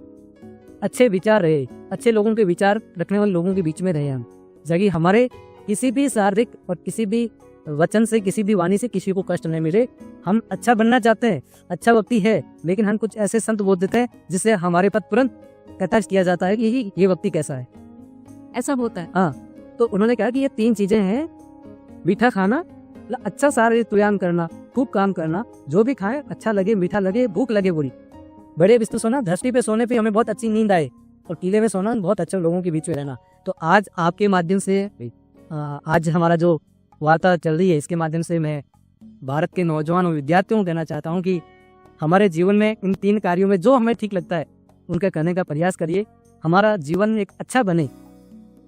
अच्छे विचार रहे, अच्छे लोगों के विचार रखने वाले लोगों के बीच में रहे हम, ताकि हमारे किसी भी शारीरिक और किसी भी वचन से, किसी भी वाणी से किसी को कष्ट नहीं मिले। हम अच्छा बनना चाहते हैं, अच्छा व्यक्ति है, लेकिन हम कुछ ऐसे संत बोल देते हैं जिससे हमारे पर तुरंत कटाक्ष किया जाता है कि ये व्यक्ति कैसा है। ऐसा होता है। हाँ, तो उन्होंने कहा कि ये 3 चीजें हैं, मीठा खाना, अच्छा शारीरिक व्यायाम करना, खूब काम करना, जो भी खाएं अच्छा लगे, मीठा लगे, भूख लगे पूरी। बड़े बिस्तर सोना, धरती पे सोने पे हमें बहुत अच्छी नींद आए, और किले में सोना बहुत अच्छे लोगों के बीच में रहना। तो आज आपके माध्यम से आज हमारा जो वार्ता चल रही है, इसके माध्यम से मैं भारत के नौजवान और विद्यार्थियों को कहना चाहता हूँ कि हमारे जीवन में इन 3 कार्यों में जो हमें ठीक लगता है उनका करने का प्रयास करिए, हमारा जीवन एक अच्छा बने।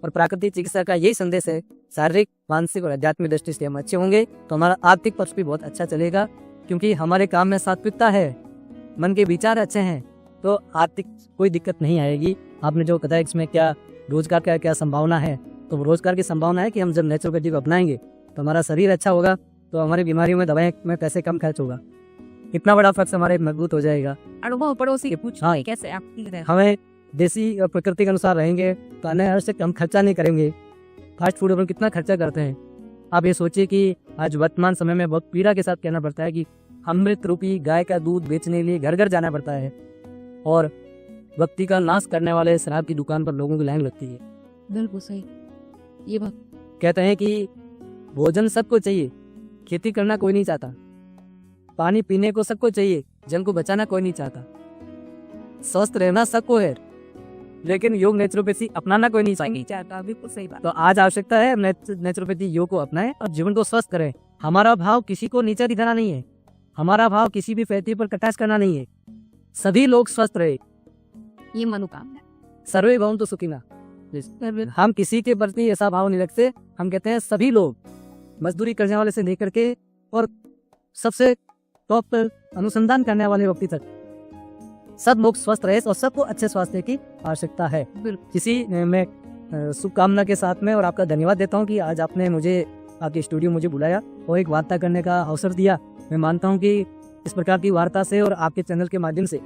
और प्राकृतिक चिकित्सा का यही संदेश है, शारीरिक, मानसिक और आध्यात्मिक दृष्टि से हम अच्छे होंगे तो हमारा आर्थिक पक्ष भी बहुत अच्छा चलेगा, क्योंकि हमारे काम में सात्विकता है, मन के विचार अच्छे हैं, तो आर्थिक कोई दिक्कत नहीं आएगी। आपने जो बताया इसमें क्या रोजगार का क्या संभावना है, तो रोजगार की संभावना है कि हम जब नेचुरोपैथी को अपनाएंगे तो हमारा शरीर अच्छा होगा, तो हमारी बीमारियों में दवाएं में पैसे कम खर्च होगा, इतना बड़ा पक्ष हमारे मजबूत हो जाएगा। अनुभव पड़ोसी के पूछ हाँ, कैसे आप हमें देसी और प्रकृति के अनुसार रहेंगे तो अन्य से कम खर्चा नहीं करेंगे। फास्ट फूड पर कितना खर्चा करते हैं। आप ये सोचिए कि आज वर्तमान समय में बहुत पीड़ा के साथ कहना पड़ता है कि अमृत रूपी गाय का दूध बेचने के लिए घर घर जाना पड़ता है, और व्यक्ति का नाश करने वाले शराब की दुकान पर लोगों की लाइन लगती है। बिल्कुल सही। ये बात कहते हैं कि भोजन सबको चाहिए, खेती करना कोई नहीं चाहता, पानी पीने को सबको चाहिए, जल को बचाना कोई नहीं चाहता, स्वस्थ रहना सबको है, लेकिन योग नेचुरोपैथी अपनाना कोई नहीं चाहता। बिल्कुल सही बात। तो आज आवश्यकता है नेचुरोपैथी योग को अपनाएं और जीवन को स्वस्थ करें। हमारा भाव किसी को नीचा दिखाना नहीं है, हमारा भाव किसी भी व्यक्ति पर कटाक्ष करना नहीं है, सभी लोग स्वस्थ रहे, ये मनोकामना। सर्वे भवन्तु सुखिनः। हम किसी के प्रति ऐसा भाव नहीं रखते, हम कहते हैं सभी लोग, मजदूरी करने वाले से लेकर के और सबसे टॉप पर अनुसंधान करने वाले व्यक्ति तक, सब लोग स्वस्थ रहे और सबको अच्छे स्वास्थ्य की आवश्यकता है। किसी मैं शुभकामना के साथ में और आपका धन्यवाद देता हूं कि आज आपने मुझे आपके स्टूडियो मुझे बुलाया और एक वार्ता करने का अवसर दिया। मैं मानता हूं कि इस प्रकार की वार्ता से और आपके चैनल के माध्यम से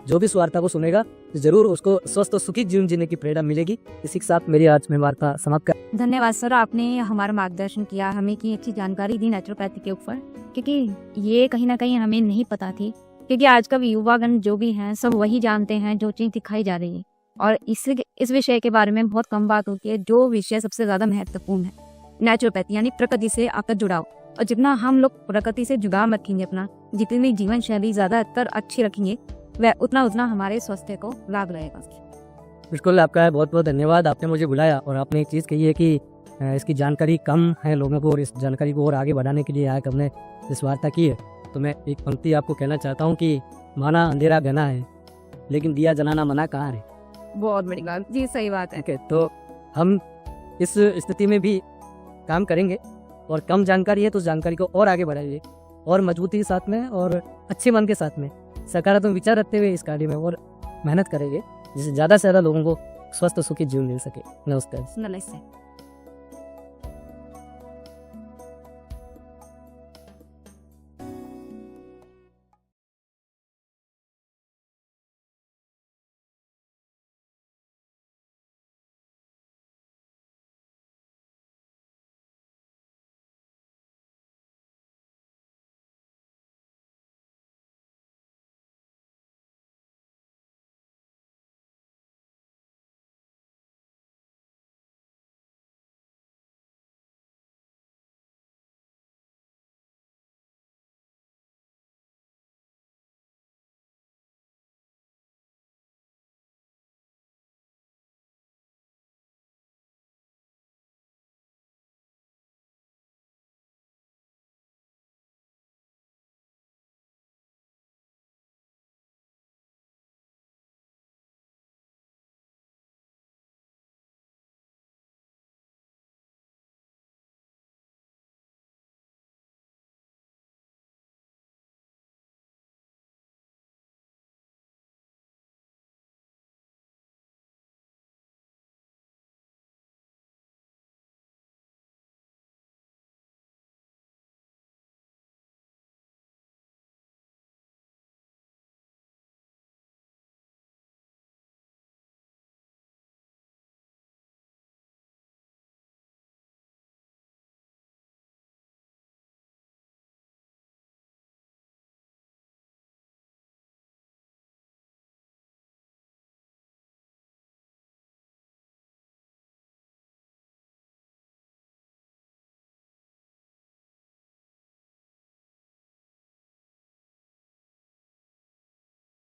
जो भी इस वार्ता को सुनेगा तो जरूर उसको स्वस्थ और सुखी जीवन जीने की प्रेरणा मिलेगी। इसी के साथ मेरी आज में वार्ता समाप्त कर। धन्यवाद सर, आपने हमारा मार्गदर्शन किया, हमें की अच्छी जानकारी दी नेचुरोपैथी के ऊपर, क्योंकि ये कहीं ना कहीं हमें नहीं पता थी, क्योंकि आज का युवागण जो भी हैं सब वही जानते हैं जो चीज़ दिखाई जा रही है, और इस विषय के बारे में बहुत कम बात होती है। जो विषय सबसे ज़्यादा महत्वपूर्ण है नेचुरोपैथी यानी प्रकृति से आपका जुड़ाव, और जितना हम लोग प्रकृति से जुड़ाव रखेंगे, अपना जितनी जीवन शैली ज़्यादातर अच्छी रखेंगे, वह उतना हमारे स्वास्थ्य को लाभ रहेगा। बिल्कुल, आपका बहुत बहुत धन्यवाद, आपने मुझे बुलाया और आपने एक चीज़ कही है कि इसकी जानकारी कम है लोगों को, और इस जानकारी को और आगे बढ़ाने के लिए आज हमने इस वार्ता की है। तो मैं एक पंक्ति आपको कहना चाहता हूँ कि माना अंधेरा घना है लेकिन दिया जलाना मना कहाँ है। बहुत बड़ी बात जी, सही बात है। तो हम इस स्थिति में भी काम करेंगे, और कम जानकारी है तो जानकारी को और आगे बढ़ाइए, और मजबूती के साथ में और अच्छे मन के साथ में सकारात्मक विचार रखते हुए इस कार्य में और मेहनत करेंगे, जिससे ज़्यादा से ज़्यादा लोगों को स्वस्थ सुखी जीवन मिल सके। नमस्कार। नमस्ते।